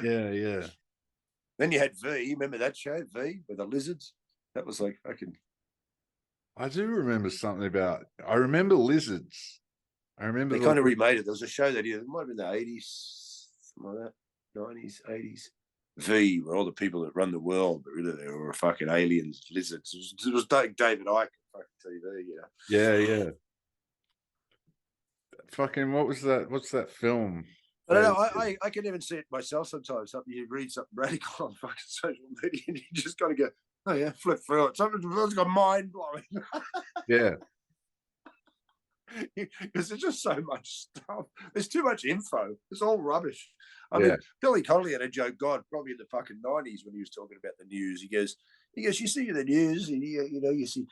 Yeah, yeah. Then you had V. Remember that show, V, with the lizards? That was like fucking. I do remember something about. I remember lizards. I remember they kind of remade it. There was a show that it might have been the 80s, something like that, 90s, 80s. V, where all the people that run the world, but really they were fucking aliens, lizards. It was David Icke fucking TV, you know. Yeah, yeah. Fucking what was that? What's that film? I don't know. I can even see it myself sometimes. Something you read something radical on fucking social media, and you just got to go, oh yeah, flip through it. Something's got mind blowing. Yeah. Because there's just so much stuff. There's too much info. It's all rubbish. I mean, Billy Connolly had a joke, God, probably in the fucking 90s when he was talking about the news. He goes, you see the news, and you know, you see,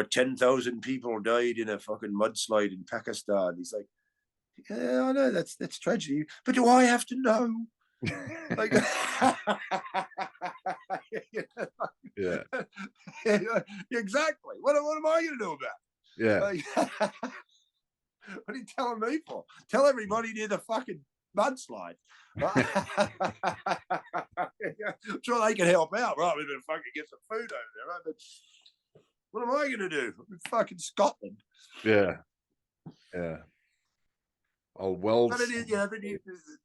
10,000 people died in a fucking mudslide in Pakistan. He's like, yeah, I know that's tragedy, but do I have to know? Like, yeah, exactly. What am I going to do about it? Yeah. Like, what are you telling me for? Tell everybody near the fucking mudslide. I'm sure they can help out, right? We better fucking get some food over there, right? But what am I going to do? I'm in fucking Scotland. Yeah. Yeah. Oh, well. But it is, you know,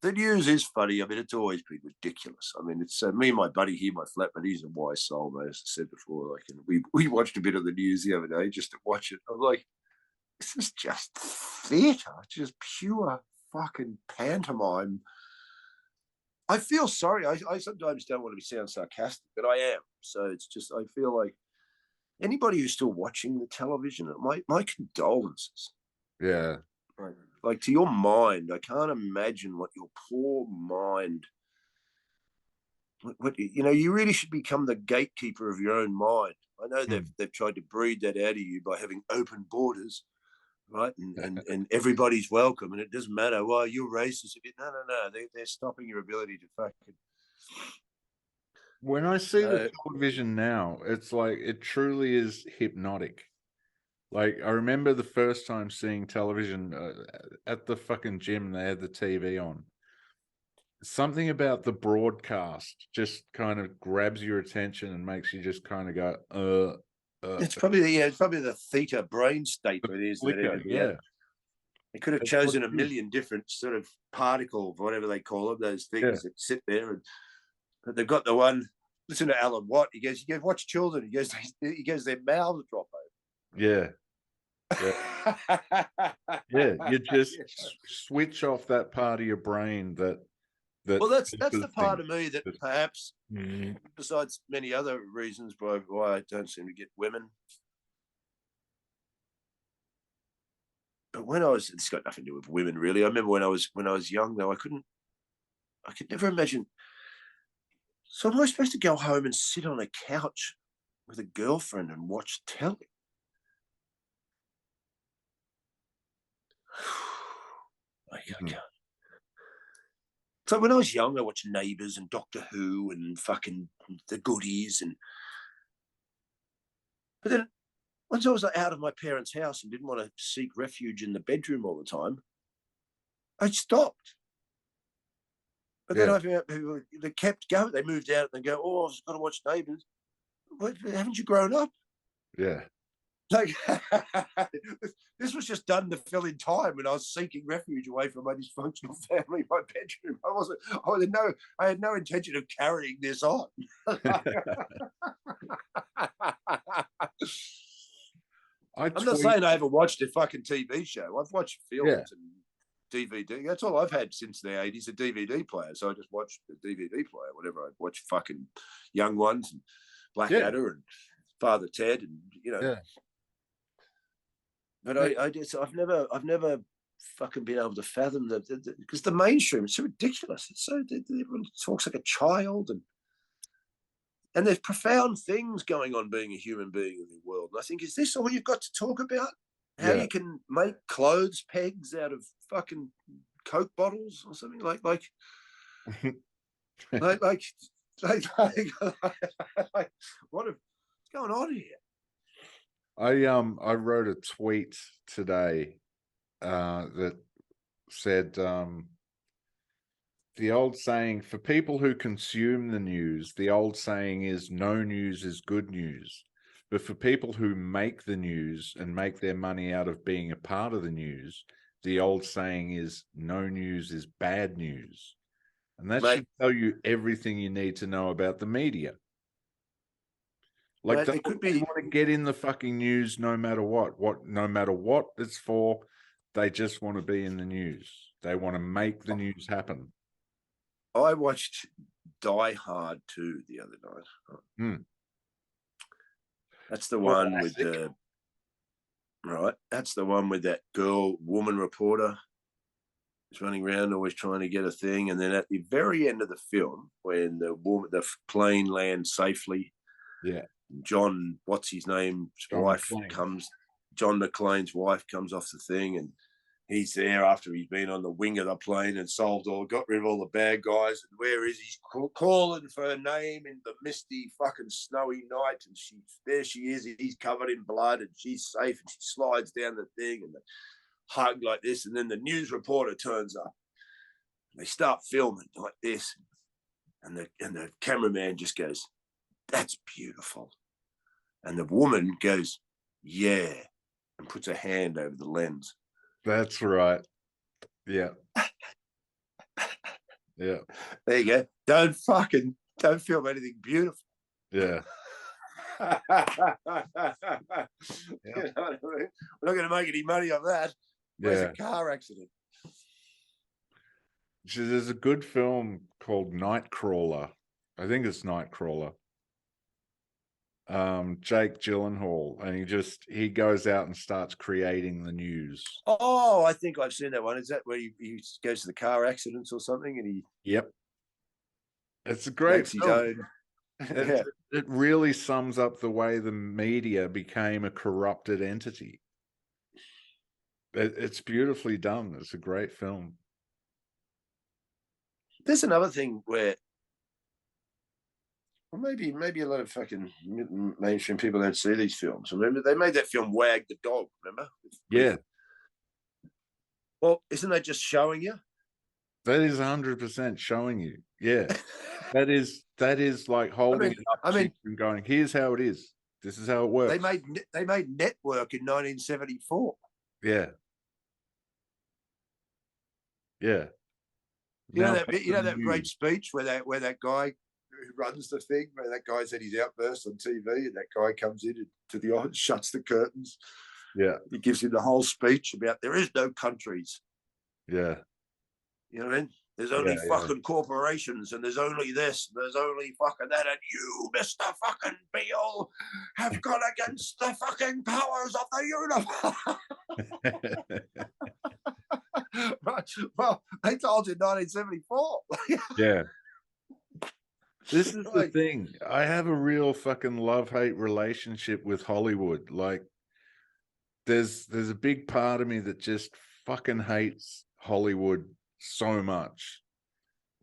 the news is funny. I mean, it's always been ridiculous. I mean, it's me and my buddy here, my flatmate, he's a wise soul, man, as I said before. Like, and we watched a bit of the news the other day just to watch it. I'm like, this is just theatre, just pure fucking pantomime. I feel sorry. I sometimes don't want to sound sarcastic, but I am. So it's just, I feel like anybody who's still watching the television, my condolences. Yeah. Right. Like, to your mind, I can't imagine what your poor mind. What you know, you really should become the gatekeeper of your own mind. I know they've tried to breed that out of you by having open borders, right? And everybody's welcome, and it doesn't matter. Well, you're racist. No. They're stopping your ability to fucking. When I see the television now, it's like it truly is hypnotic. Like, I remember the first time seeing television at the fucking gym, they had the TV on. Something about the broadcast just kind of grabs your attention and makes you just kind of go, It's probably the theta brain state that is. Yeah. They could have chosen a million different sort of particles, whatever they call them, those things that sit there, but they've got the one listen to Alan Watt. He goes, watch children. He goes, their mouths drop open. Yeah. Yeah, you just switch off that part of your brain that well, that's the part of me that perhaps, Mm. besides many other reasons why I don't seem to get women. But it's got nothing to do with women, really. I remember when I was young, though, I could never imagine. So am I supposed to go home and sit on a couch with a girlfriend and watch telly? I can't. So when I was young, I watched Neighbours and Doctor Who and fucking The Goodies, but then once I was out of my parents' house and didn't want to seek refuge in the bedroom all the time, I stopped. But then I found out people that kept going. They moved out and go, "Oh, I've got to watch Neighbours." What, haven't you grown up? Yeah. Like, this was just done to fill in time when I was seeking refuge away from my dysfunctional family in my bedroom. I had no intention of carrying this on. I'm not saying I ever watched a fucking TV show. I've watched films and DVD. That's all I've had since the 80s, a DVD player. So I just watched the DVD player, whatever. I'd watch fucking Young Ones and Blackadder and Father Ted and, you know. Yeah. But I've never fucking been able to fathom because the mainstream is so ridiculous. It's so, everyone talks like a child, and there's profound things going on being a human being in the world. And I think, is this all you've got to talk about? How you can make clothes pegs out of fucking Coke bottles or something like what's going on here? I wrote a tweet today that said the old saying, for people who consume the news, the old saying is no news is good news. But for people who make the news and make their money out of being a part of the news, the old saying is no news is bad news. And that should tell you everything you need to know about the media. Like, they want to get in the fucking news no matter what it's for. They just want to be in the news. They want to make the news happen. I watched Die Hard 2 the other night. That's the one with that's the one with that woman reporter who's running around always trying to get a thing. And then at the very end of the film, when the plane lands safely, John, what's his name, John McClane's wife comes off the thing, and he's there after he's been on the wing of the plane and got rid of all the bad guys. And where is he? Calling for her name in the misty fucking snowy night, and there she is. He's covered in blood, and she's safe, and she slides down the thing, and they hug like this. And then the news reporter turns up. They start filming like this, and the cameraman just goes, "That's beautiful." And the woman goes, "Yeah," and puts her hand over the lens. That's right. Yeah. Yeah. There you go. Don't film anything beautiful. Yeah. You know what I mean? We're not going to make any money off that. Where's a car accident? There's a good film called Nightcrawler. I think it's Nightcrawler. Jake Gyllenhaal, and he goes out and starts creating the news. Oh, I think I've seen that one. Is that where he goes to the car accidents or something? And he it's a great film. It really sums up the way the media became a corrupted entity. It's beautifully done. It's a great film. There's another thing where, well, maybe a lot of fucking mainstream people don't see these films. Remember, they made that film Wag the Dog, remember? Yeah. Well, isn't that just showing you? That is 100% showing you. Yeah. that is like holding it up and going, here's how it is. This is how it works. They made Network in 1974. Yeah. Yeah. You know that great speech where that guy who runs the thing, where that guy's had his outburst on TV, and that guy comes in to the office, shuts the curtains. Yeah. He gives him the whole speech about there is no countries. Yeah. You know what I mean? There's only fucking corporations, and there's only this, and there's only fucking that, and you, Mr. fucking Beale, have gone against the fucking powers of the universe. Right. Well, they told you in 1974. Yeah. This is the Right. thing. I have a real fucking love-hate relationship with Hollywood. Like, there's a big part of me that just fucking hates Hollywood so much.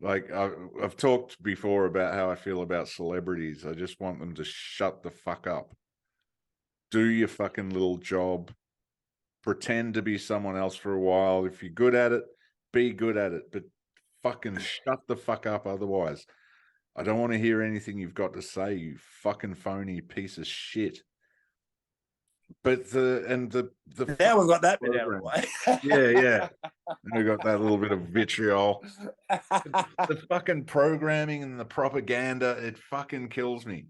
Like, I've talked before about how I feel about celebrities. I just want them to shut the fuck up. Do your fucking little job. Pretend to be someone else for a while. If you're good at it, be good at it. But fucking shut the fuck up otherwise. I don't want to hear anything you've got to say, you fucking phony piece of shit. But the now we've got that bit out of the way. yeah. And we got that little bit of vitriol. The fucking programming and the propaganda, it fucking kills me.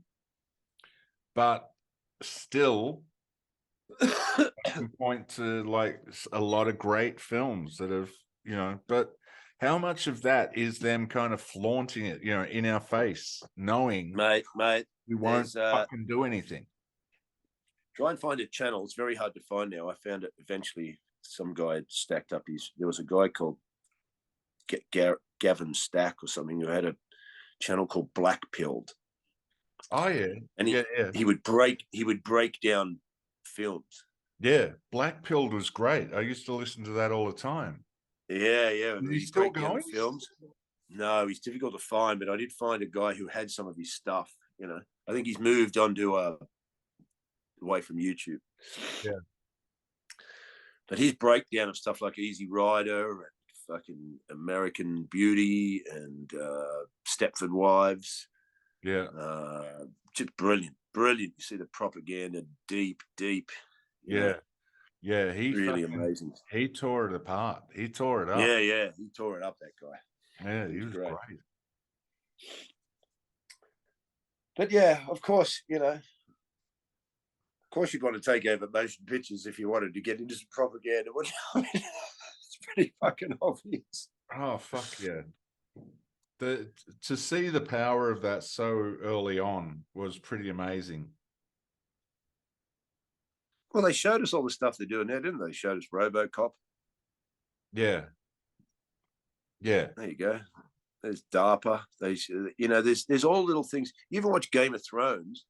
But still, I can point to like a lot of great films that have, you know, but how much of that is them kind of flaunting it, you know, in our face, knowing mate, we won't fucking do anything? Try and find a channel. It's very hard to find now. I found it eventually. Some guy had stacked up there was a guy called Gavin Stack or something who had a channel called Black Pilled. Oh yeah. And he would break down films. Yeah. Black Pilled was great. I used to listen to that all the time. Yeah. Is he still going? Films. No, he's difficult to find, but I did find a guy who had some of his stuff, you know. I think he's moved on to away from YouTube. Yeah. But his breakdown of stuff like Easy Rider and fucking American Beauty and Stepford Wives. Yeah. Just brilliant. You see the propaganda deep. Yeah. Know? Yeah. He really amazing. He tore it apart. He tore it up. Yeah. He tore it up, that guy. Yeah, he was great. But yeah, of course, you know. Of course, you've got to take over motion pictures if you wanted to get into some propaganda. I mean, it's pretty fucking obvious. Oh, fuck yeah. To see the power of that so early on was pretty amazing. Well, they showed us all the stuff they're doing now, didn't they? They showed us RoboCop. Yeah. Yeah. There you go. There's DARPA. There's all little things. You ever watch Game of Thrones?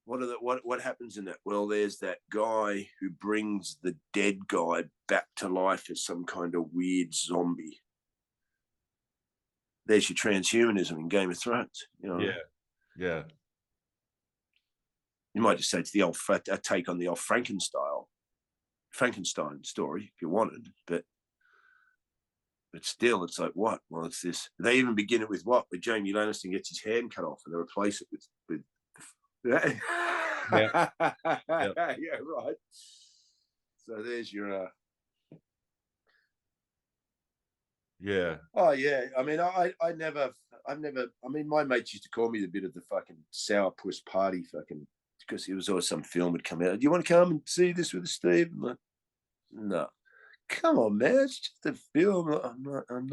What happens in that? Well, there's that guy who brings the dead guy back to life as some kind of weird zombie. There's your transhumanism in Game of Thrones. You know? Yeah. You might just say it's the old a take on the old Frankenstein story if you wanted, but still, it's like what? Well, it's this. They even begin it with what? With Jamie Lannister gets his hand cut off, and they replace it with yeah. Yeah. Yeah, right. So there's your Yeah. Oh yeah. I mean, I've never I mean, my mates used to call me the bit of the fucking sourpuss party fucking, because it was always some film would come out. Do you want to come and see this with Steve? I'm like, no. Come on, man. It's just a film. I'm not I'm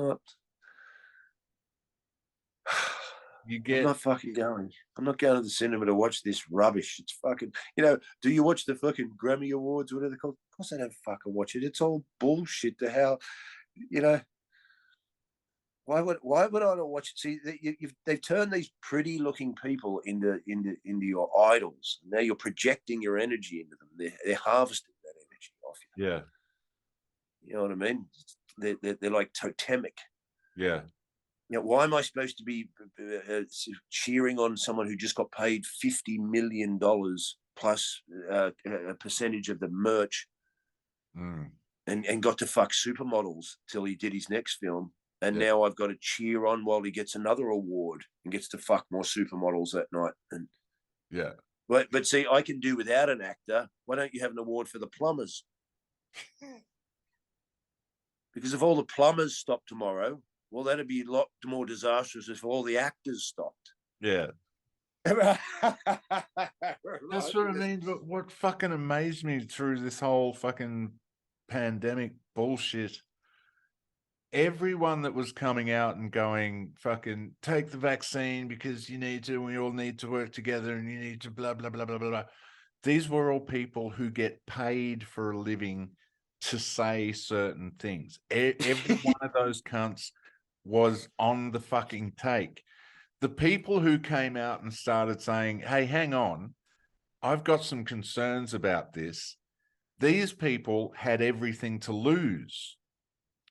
not fucking going. I'm not going to the cinema to watch this rubbish. It's fucking, do you watch the fucking Grammy Awards, whatever they're called? Of course I don't fucking watch it. It's all bullshit to hell. Why would I not watch it? See, they've turned these pretty looking people into your idols. Now you're projecting your energy into them. They're harvesting that energy off you. Yeah. You know what I mean? They're like totemic. Yeah. Why am I supposed to be cheering on someone who just got paid $50 million plus a percentage of the merch and got to fuck supermodels till he did his next film? And now I've got to cheer on while he gets another award and gets to fuck more supermodels that night. And yeah. But see, I can do without an actor. Why don't you have an award for the plumbers? Because if all the plumbers stop tomorrow, Well, that'd be a lot more disastrous if all the actors stopped. Yeah. That's That's what I mean. But what fucking amazed me through this whole fucking pandemic bullshit, everyone that was coming out and going, fucking take the vaccine because you need to, we all need to work together and you need to blah, blah, blah, blah, blah, blah. These were all people who get paid for a living to say certain things. Every one of those cunts was on the fucking take. The people who came out and started saying, hey, hang on, I've got some concerns about this. These people had everything to lose.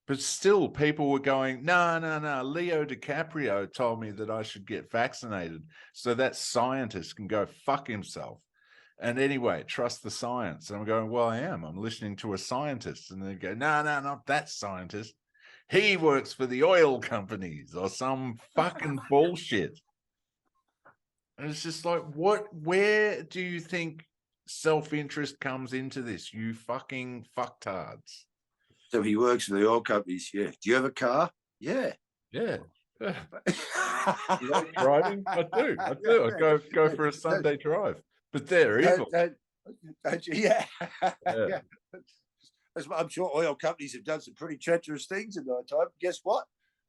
But still, people were going, no, Leo DiCaprio told me that I should get vaccinated so that scientist can go fuck himself. And anyway, trust the science. And I'm going, well, I am. I'm listening to a scientist. And they go, no, not that scientist. He works for the oil companies or some fucking bullshit. And it's just like, where do you think self-interest comes into this, you fucking fucktards? So he works for the oil companies, yeah. Do you have a car? Yeah. Yeah. You like driving? I do. I go for a Sunday drive. But they're evil. Yeah. I'm sure oil companies have done some pretty treacherous things in their time. Guess what?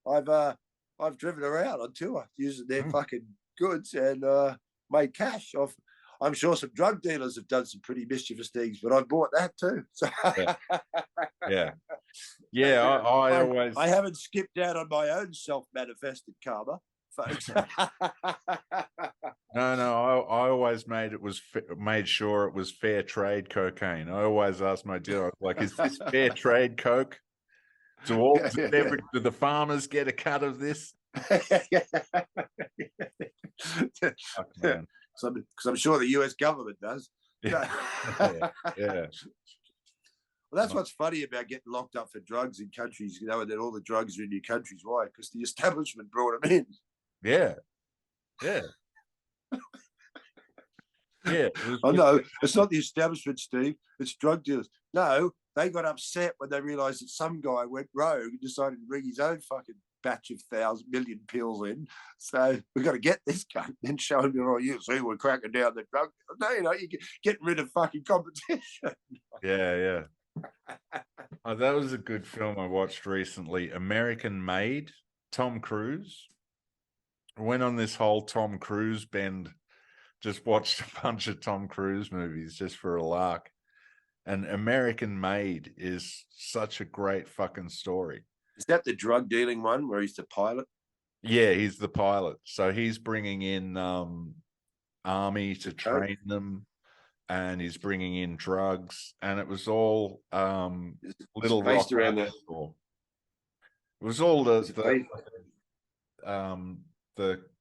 I've driven around on tour using their fucking goods and made cash off. I'm sure some drug dealers have done some pretty mischievous things, but I've bought that too. So yeah. I always. I haven't skipped out on my own self-manifested karma, folks. No. I always made sure it was fair trade cocaine. I always asked my dealer, like, is this fair trade coke? Do the farmers get a cut of this? Because I'm sure the US government does. Yeah. Well, that's what's funny about getting locked up for drugs in countries, and then all the drugs are in your countries. Why? Because the establishment brought them in. Yeah. Oh, no, it's not the establishment, Steve. It's drug dealers. No, they got upset when they realised that some guy went rogue and decided to bring his own fucking batch of 1,000,000,000 pills in. So we've got to get this guy and show him, you see, we're cracking down the drug. No, you're getting rid of fucking competition. Yeah. Oh, that was a good film I watched recently. American Made, Tom Cruise. I went on this whole Tom Cruise bend. Just watched a bunch of Tom Cruise movies just for a lark. And American Made is such a great fucking story. Is that the drug dealing one where he's the pilot? Yeah, he's the pilot. So he's bringing in army to train them, and he's bringing in drugs, and it was all Little Rock around that. It was all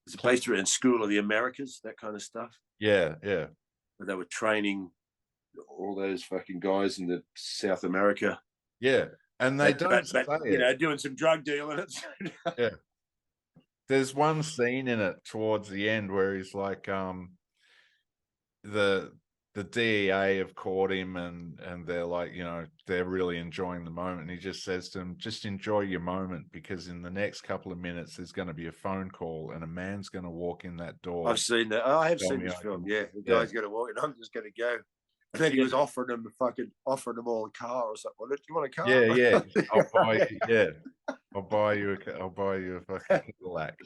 it's based around School of the Americas, that kind of stuff. Yeah. Where they were training all those fucking guys in the South America. Yeah. And they doing some drug dealing. Yeah. There's one scene in it towards the end where he's like, the DEA have caught him and they're like, they're really enjoying the moment. And he just says to them, just enjoy your moment, because in the next couple of minutes, there's going to be a phone call and a man's going to walk in that door. I've seen that. I have seen this film. Yeah. The guy's going to walk in. I'm just going to go. And then he was offering them all a car or something. Do you want a car? Yeah. I'll buy you a fucking Cadillac.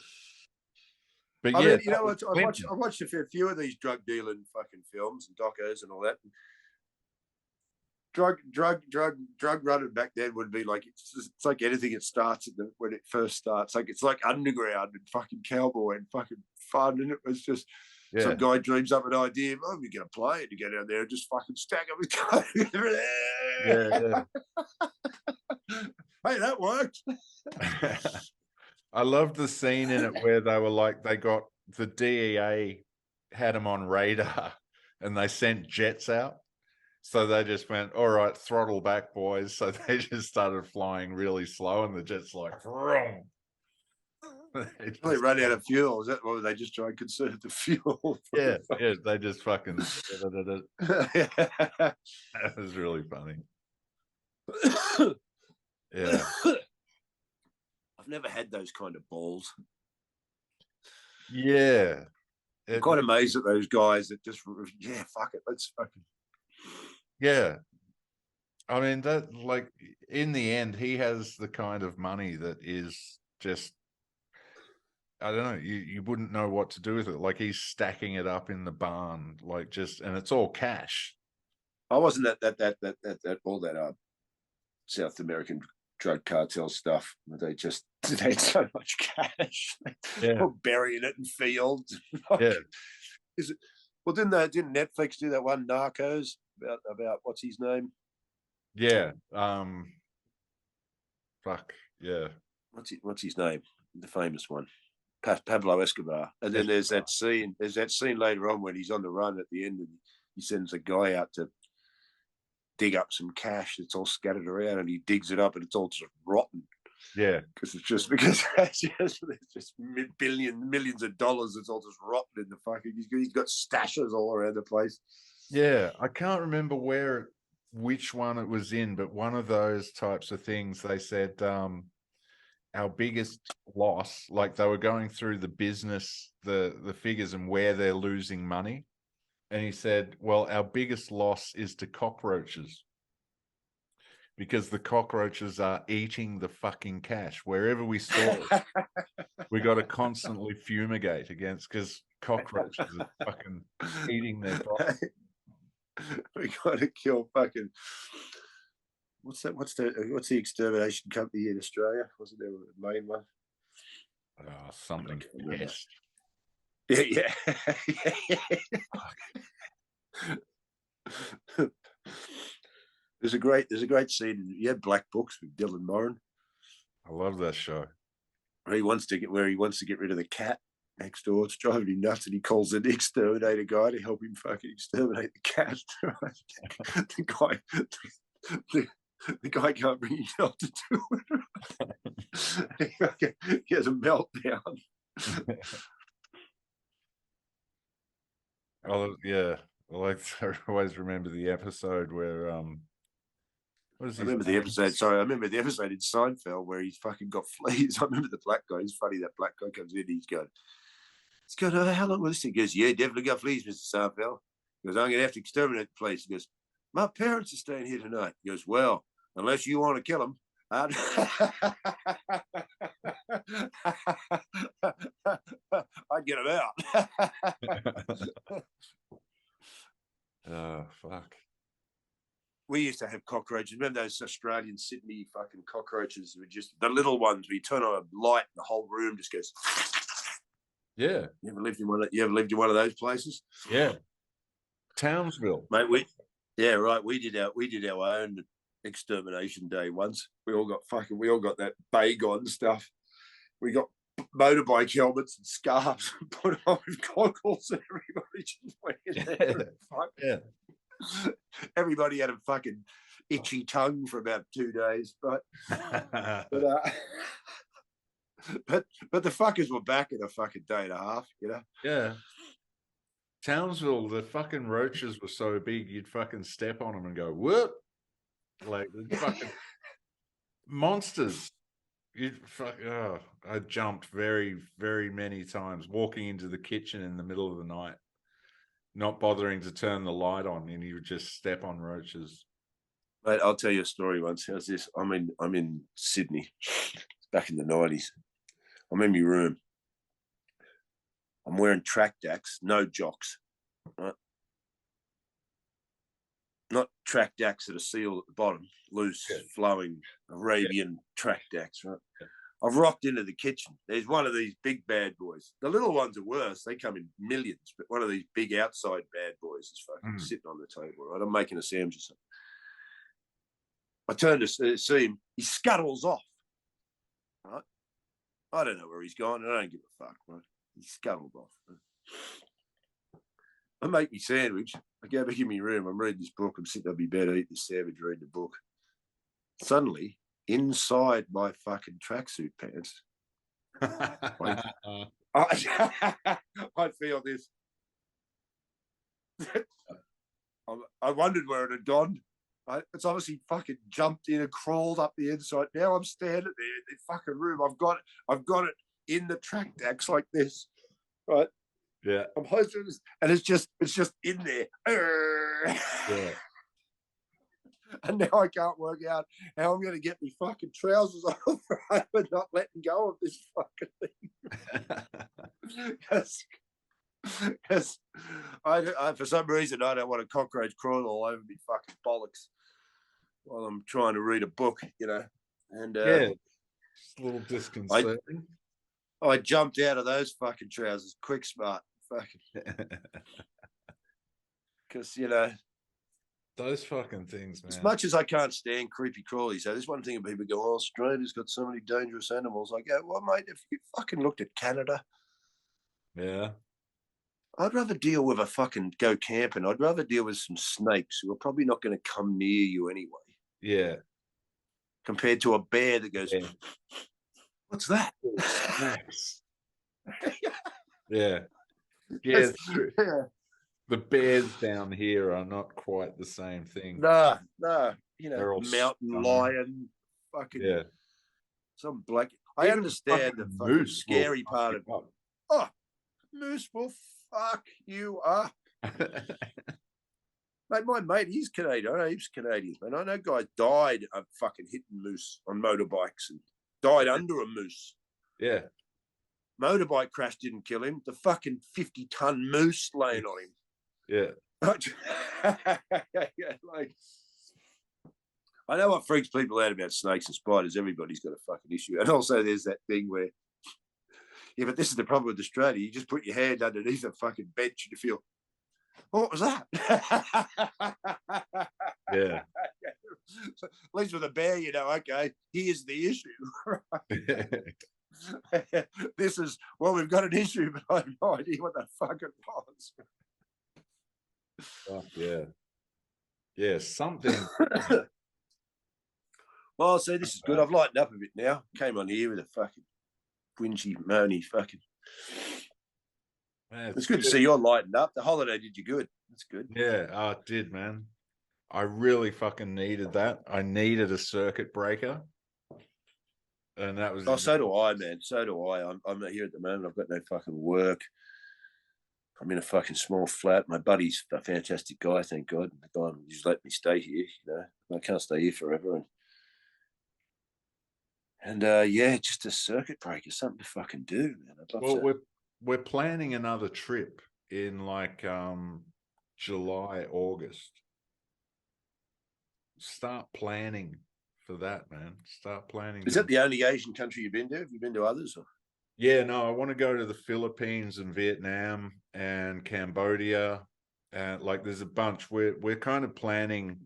But I mean, you know what? I watched a fair few of these drug dealing fucking films and docos and all that. Drug running back then would be like, it's like anything. It starts when it first starts. It's like underground and fucking cowboy and fucking fun. And it was just some guy dreams up an idea. Oh, we're gonna play it. You go down there and just fucking stack up with coke. Yeah. Hey, that worked. I loved the scene in it where they were like, they got the DEA had them on radar and they sent jets out. So they just went, all right, throttle back, boys. So they just started flying really slow and the jet's like, vroom. They run out of fuel. Is that why they just try and conserve the fuel? Yeah, they just fucking. That was really funny. Yeah. I've never had those kind of balls. Yeah. I'm quite amazed at those guys that just, yeah, fuck it, let's fucking. Yeah. I mean, that, like, in the end, he has the kind of money that is just, I don't know, you wouldn't know what to do with it. Like, he's stacking it up in the barn, like, just, and it's all cash. I wasn't that all that South American drug cartel stuff. They had so much cash. Yeah. Were burying it in fields. Yeah. Is it? Well, didn't Netflix do that one Narcos about what's his name? Yeah. Fuck. Yeah. What's his name? The famous one. Pablo Escobar. And then there's that scene later on when he's on the run at the end and he sends a guy out to dig up some cash that's all scattered around, and he digs it up and it's all just rotten. Yeah. Because it's just millions of dollars. It's all just rotten in the fucking. He's got stashes all around the place. Yeah. I can't remember which one it was in, but one of those types of things, they said, our biggest loss, like they were going through the business, the figures and where they're losing money. And he said, well, our biggest loss is to cockroaches, because the cockroaches are eating the fucking cash wherever we store it. We got to constantly fumigate against, because cockroaches are fucking eating their profit. We got to kill fucking. What's the extermination company in Australia? Wasn't there a main one? Something pest. Yeah. There's a great scene. You had Black Books with Dylan Moran. I love that show. Where he wants to get rid of the cat next door. It's driving him nuts, and he calls in the exterminator guy to help him fucking exterminate the cat. The guy can't bring himself to do it. He has a meltdown. Oh yeah, I always remember the episode where what is I remember the episode. Sorry, I remember the episode in Seinfeld where he's fucking got fleas. I remember the black guy. It's funny, that black guy comes in. He's going, oh, how long will this thing? He goes, yeah, definitely got fleas, Mr. Seinfeld. He goes, I'm gonna have to exterminate the place. He goes, my parents are staying here tonight. He goes, well, unless you want to kill them, I'd get them out. Oh, fuck. We used to have cockroaches. Remember those Australian Sydney fucking cockroaches? Were just the little ones where you turn on a light and the whole room just goes. Yeah. You ever lived in one of those places? Yeah. Townsville. Mate, we did our own extermination day once. We all got that Baygon stuff. We got motorbike helmets and scarves and put on with goggles, and everybody just went in there. Yeah. Everybody had a fucking itchy tongue for about 2 days, right? but the fuckers were back in a fucking day and a half, you know? Yeah. Townsville, the fucking roaches were so big, you'd fucking step on them and go, whoop. Like, the fucking monsters. I jumped very, very many times, walking into the kitchen in the middle of the night, not bothering to turn the light on, and you would just step on roaches. Mate, I'll tell you a story once. How's this? I'm in Sydney, back in the 90s. I'm in my room. I'm wearing track dacks, no jocks, right? Not track dacks that are sealed at the bottom, loose, flowing Arabian track dacks, right? I've rocked into the kitchen. There's one of these big bad boys. The little ones are worse. They come in millions, but one of these big outside bad boys is fucking sitting on the table, right? I'm making a sandwich or something. I turn to see him. He scuttles off, right? I don't know where he's gone. I don't give a fuck, right? He scuttled off. Right? I make me sandwich. I go back in my room. I'm reading this book. I'm sitting on my bed eating this sandwich, reading the book. Suddenly, inside my fucking tracksuit pants, I feel this. I wondered where it had gone. It's obviously fucking jumped in and crawled up the inside. Now I'm standing there in the fucking room. I've got it in the track decks like this, right? Yeah. I'm hosting this, and it's just in there. Yeah. And now I can't work out how I'm going to get my fucking trousers off, right? But not letting go of this fucking thing. Because I, for some reason, I don't want a cockroach crawling all over me fucking bollocks while I'm trying to read a book, you know. And Yeah. It's a little disconcerting. I jumped out of those fucking trousers quick, smart, fucking. Because, you know, those fucking things, man. as much as I can't stand creepy crawlies, so there's one thing people go, oh, Australia's got so many dangerous animals. I go, well, mate, if you fucking looked at Canada, yeah, I'd rather deal with a fucking go camping. I'd rather deal with some snakes who are probably not going to come near you anyway. Yeah. Compared to a bear that goes, yeah. What's that? Snacks. Yeah. Yeah, it's true. Yeah. The bears down here are not quite the same thing. No, you They're know, all mountain stone. lion, fucking some black. I Even understand the fucking scary part of it. Oh, moose will fuck you up. Mate, my mate, he's Canadian. I know he's Canadian. And I know guys died of fucking hitting moose on motorbikes and died under a moose. Yeah. Motorbike crash didn't kill him. The fucking 50-ton moose laying on him. Yeah. Yeah, like, I know what freaks people out about snakes and spiders. Everybody's got a fucking issue. And also there's that thing where, yeah, but this is the problem with Australia. You just put your hand underneath a fucking bench and you feel, oh, what was that? Yeah. So, at least with a bear, you know, okay, here's the issue. This is, well, we've got an issue, but I have no idea what the fuck it was. Oh, yeah. Yeah, something. Well, so this is good. I've lightened up a bit now. Came on here with a fucking whingy, moany fucking. Man, it's good to see you're lightened up. The holiday did you good. That's good. Yeah, it did, man. I really fucking needed that. I needed a circuit breaker. And that was. Oh, so do I, man. So do I. I'm here at the moment. I've got no fucking work. I'm in a fucking small flat. My buddy's a fantastic guy, thank God. The guy just let me stay here, you know. I can't stay here forever. And yeah, just a circuit breaker, something to fucking do, man. I'd love well, to. we're planning another trip in like July, August. Start planning for that, man. Start planning. Is that the only Asian country you've been to? Have you been to others? Or? Yeah, no, I want to go to the Philippines and Vietnam and Cambodia. And like there's a bunch. We're kind of planning,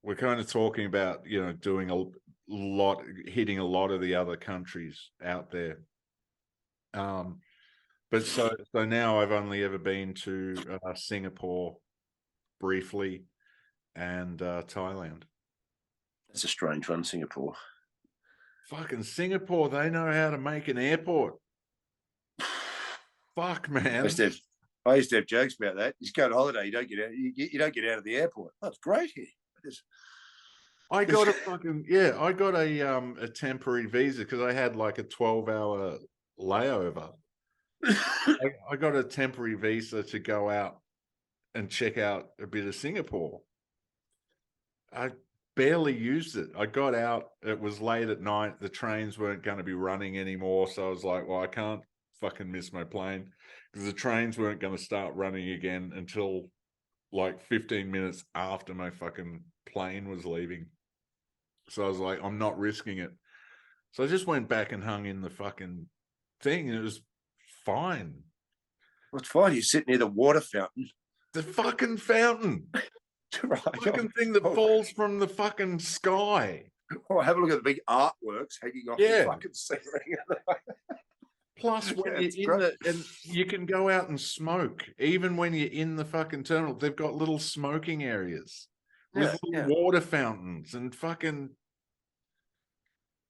we're kind of talking about, you know, doing a lot, hitting a lot of the other countries out there. But so now I've only ever been to Singapore briefly and Thailand. That's a strange one, Singapore. Fucking Singapore, they know how to make an airport. Fuck, man. I used to have jokes about that. You go on holiday, you don't get out. You don't get out of the airport. Oh, it's great here. I got a fucking I got a temporary visa because I had like a 12-hour layover. I got a temporary visa to go out and check out a bit of Singapore. I barely used it. I got out, it was late at night, the trains weren't going to be running anymore, so I was like, well, I can't fucking miss my plane because the trains weren't going to start running again until like 15 minutes after my fucking plane was leaving. So I was like, I'm not risking it. So I just went back and hung in the fucking thing and it was fine. Well, it's fine. You sit near the water fountain. The fucking fountain. Right. Fucking thing that falls from the fucking sky. Oh, have a look at the big artworks hanging off the fucking ceiling. Plus, when you're in and you can go out and smoke, even when you're in the fucking terminal, they've got little smoking areas with little water fountains and fucking,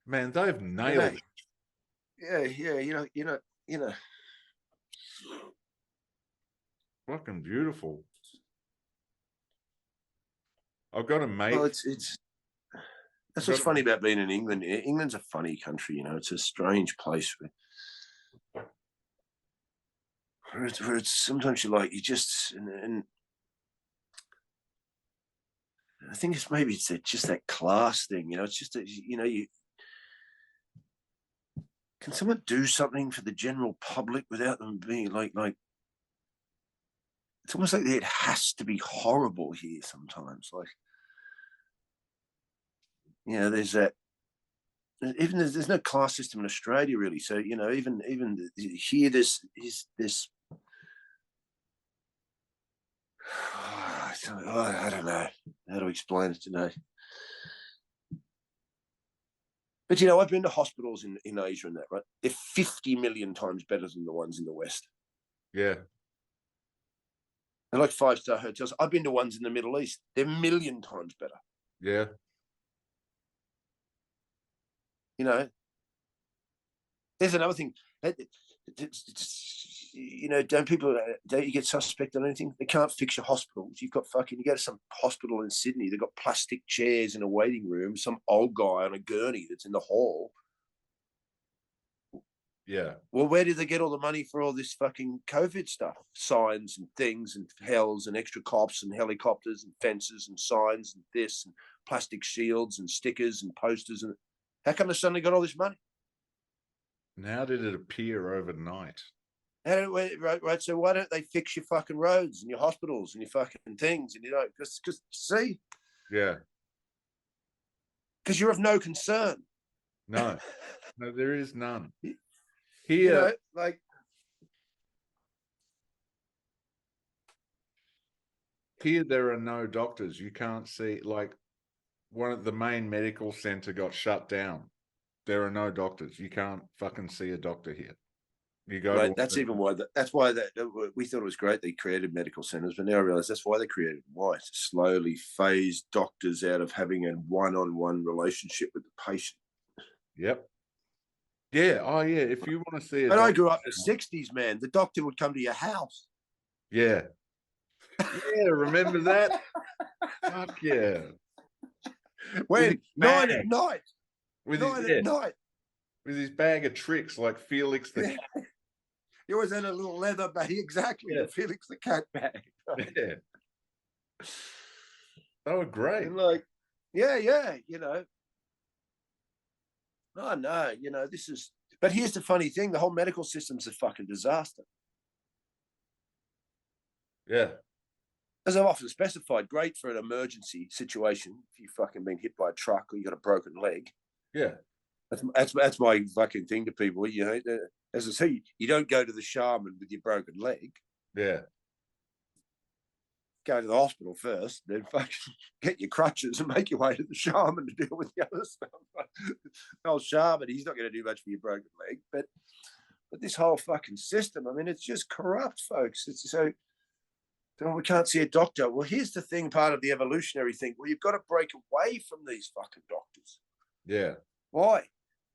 man, they've nailed it. Yeah, you know. Fucking beautiful. I've got a mate. Well, that's what's funny about being in England. England's a funny country, you know. It's a strange place where it's sometimes you just and I think it's just that class thing, you know. It's just that, you know, can someone do something for the general public without them being like it's almost like it has to be horrible here sometimes. Like, you know, there's no class system in Australia really. So, you know, even here, there's this. I don't know how to explain it today. But, you know, I've been to hospitals in Asia and that, right? They're 50 million times better than the ones in the West. Yeah. They're like 5-star hotels. I've been to ones in the Middle East. They're 1,000,000 times better. Yeah. You know, there's another thing. You know, don't you get suspected on anything? They can't fix your hospitals. You go to some hospital in Sydney, they've got plastic chairs in a waiting room, some old guy on a gurney that's in the hall. Yeah. Well, where did they get all the money for all this fucking COVID stuff? Signs and things and hells and extra cops and helicopters and fences and signs and this and plastic shields and stickers and posters. And how come they suddenly got all this money? And how did it appear overnight? Right. So why don't they fix your fucking roads and your hospitals and your fucking things? And, you know, because see? Yeah. Because you're of no concern. No, there is none. Here, you know, like, here there are no doctors. You can't see, like, one of the main medical center got shut down. There are no doctors. You can't fucking see a doctor here. You go. Right, that's even why. That's why we thought it was great they created medical centers, but now I realize that's why they created them. Why? To slowly phase doctors out of having a one-on-one relationship with the patient. Yep. Yeah. Oh, yeah. If you want to see it. And I grew up in the 60s, man. The doctor would come to your house. Yeah. Yeah. Remember that? Fuck yeah. When 9 at night. With 9 at night. With his bag of tricks like Felix the cat. He always had a little leather bag, exactly. Yeah. Felix the cat bag. Yeah. They were great. And like, yeah, you know. Oh no, you know, but here's the funny thing, the whole medical system's a fucking disaster. Yeah. As I've often specified, great for an emergency situation. If you've fucking been hit by a truck or you got a broken leg. Yeah. That's my fucking thing to people. You know, as I say, you don't go to the shaman with your broken leg. Yeah. Go to the hospital first, then fucking get your crutches and make your way to the shaman to deal with the other stuff. The old shaman, he's not going to do much for your broken leg. But this whole fucking system, I mean, it's just corrupt, folks. It's so we can't see a doctor. Well, here's the thing, part of the evolutionary thing. Well, you've got to break away from these fucking doctors. Yeah. Why?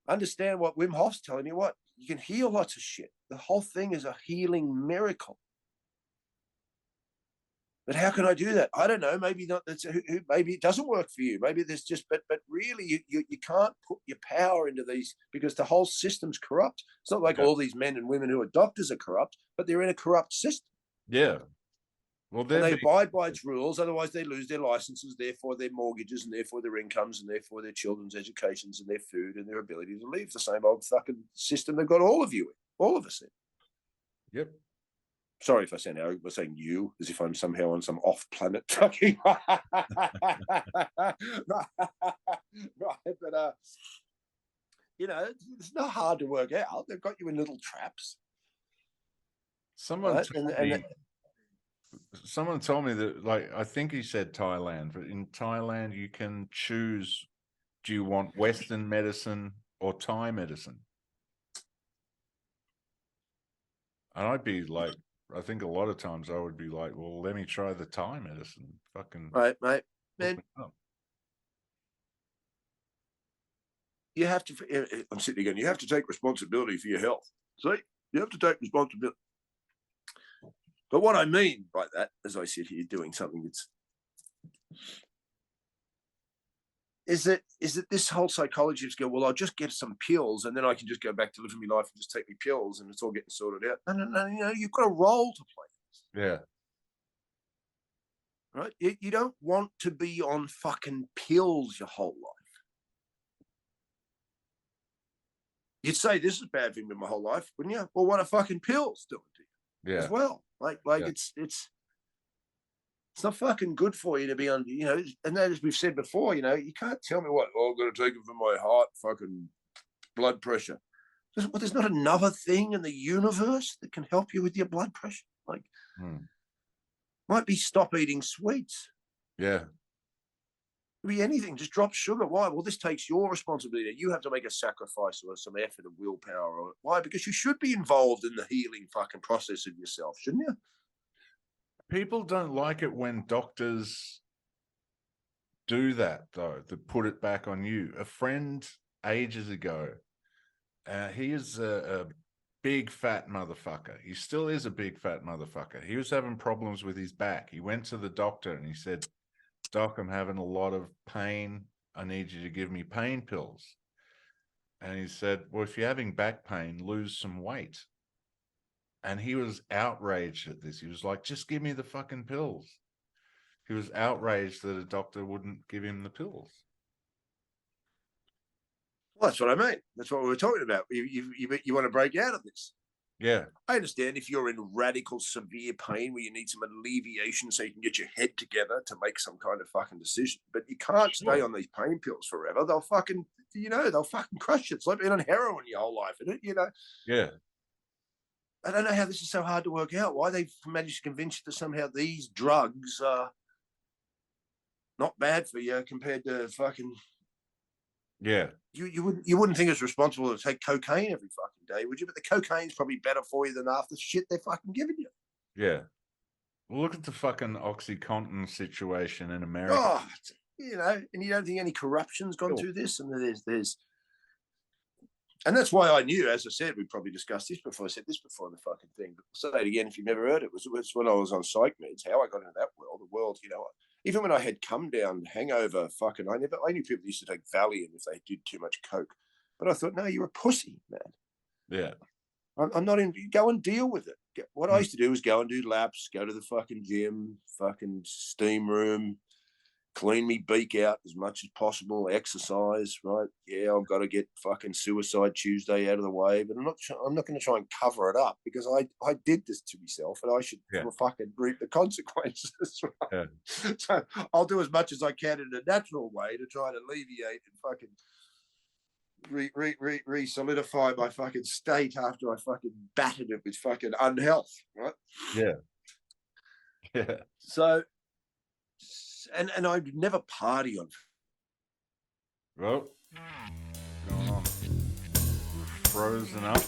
Understand what Wim Hof's telling you. What? You can heal lots of shit. The whole thing is a healing miracle. But how can I do that? I don't know. Maybe not. Maybe it doesn't work for you. Maybe there's just. But really, you can't put your power into these because the whole system's corrupt. It's not like all these men and women who are doctors are corrupt, but they're in a corrupt system. Yeah. Well, they abide by its rules. Otherwise, they lose their licenses, therefore their mortgages, and therefore their incomes, and therefore their children's educations, and their food, and their ability to live. The same old fucking system they've got all of you in, all of us in. Yep. Sorry if I sound arrogant by saying you, as if I'm somehow on some off-planet fucking. Right, but you know, it's not hard to work out. They've got you in little traps. Someone told me that, like, I think he said Thailand, but in Thailand you can choose: do you want Western medicine or Thai medicine? And I'd be like, I think a lot of times I would be like, well, let me try the Thai medicine. Fucking right, mate. Man, you have to. I'm sitting again. You have to take responsibility for your health. See, you have to take responsibility. But what I mean by that, as I sit here doing something that's is that this whole psychology go, well, I'll just get some pills and then I can just go back to living my life and just take my pills and it's all getting sorted out. No, you know, you've got a role to play. Yeah. Right? You don't want to be on fucking pills your whole life. You'd say this is a bad thing with my whole life, wouldn't you? Well, what are fucking pills doing to you as well? Like Yeah. it's not fucking good for you to be on, you know, and that, as we've said before, you know, you can't tell me what, oh, I've got to take it for my heart, fucking blood pressure. Well, there's not another thing in the universe that can help you with your blood pressure. Like, might be stop eating sweets. Yeah. Could be anything, just drop sugar. Why? Well, this takes your responsibility. You have to make a sacrifice or some effort of willpower. Or why? Because you should be involved in the healing fucking process of yourself, shouldn't you? People don't like it when doctors do that, though, to put it back on you. A friend ages ago, he is a big fat motherfucker. He still is a big fat motherfucker. He was having problems with his back. He went to the doctor and he said, Doc, I'm having a lot of pain. I need you to give me pain pills. And he said, well, if you're having back pain, lose some weight. And he was outraged at this. He was like, just give me the fucking pills. He was outraged that a doctor wouldn't give him the pills. Well, that's what I mean. That's what we were talking about. You want to break out of this. Yeah. I understand if you're in radical, severe pain where you need some alleviation so you can get your head together to make some kind of fucking decision. But you can't stay on these pain pills forever. They'll fucking, you know, they'll fucking crush you. It's like being on heroin your whole life, isn't it? You know? Yeah. I don't know how this is so hard to work out. Why they've managed to convince you that somehow these drugs are not bad for you compared to fucking. Yeah. You wouldn't think it's responsible to take cocaine every fucking day, would you? But the cocaine's probably better for you than half the shit they're fucking giving you. Yeah. Well, look at the fucking OxyContin situation in America. Oh, you know, and you don't think any corruption's gone through this? And there's. And that's why I knew, as I said, we probably discussed this before. I said this before in the fucking thing. But I'll say it again if you've never heard it. It was when I was on psych meds, how I got into that world. The world, you know, even when I had come down, hangover, fucking, I knew people used to take Valium if they did too much coke. But I thought, no, you're a pussy, man. Yeah. I'm not in, go and deal with it. What I used to do was go and do laps, go to the fucking gym, fucking steam room, clean me beak out as much as possible, exercise, right? Yeah, I've got to get fucking Suicide Tuesday out of the way, but I'm not going to try and cover it up because I did this to myself and I should fucking reap the consequences. Right? Yeah. So I'll do as much as I can in a natural way to try to alleviate and fucking re-solidify my fucking state after I fucking battered it with fucking unhealth, right? Yeah. Yeah. So, and I'd never party on. Well, what's going on? Frozen up.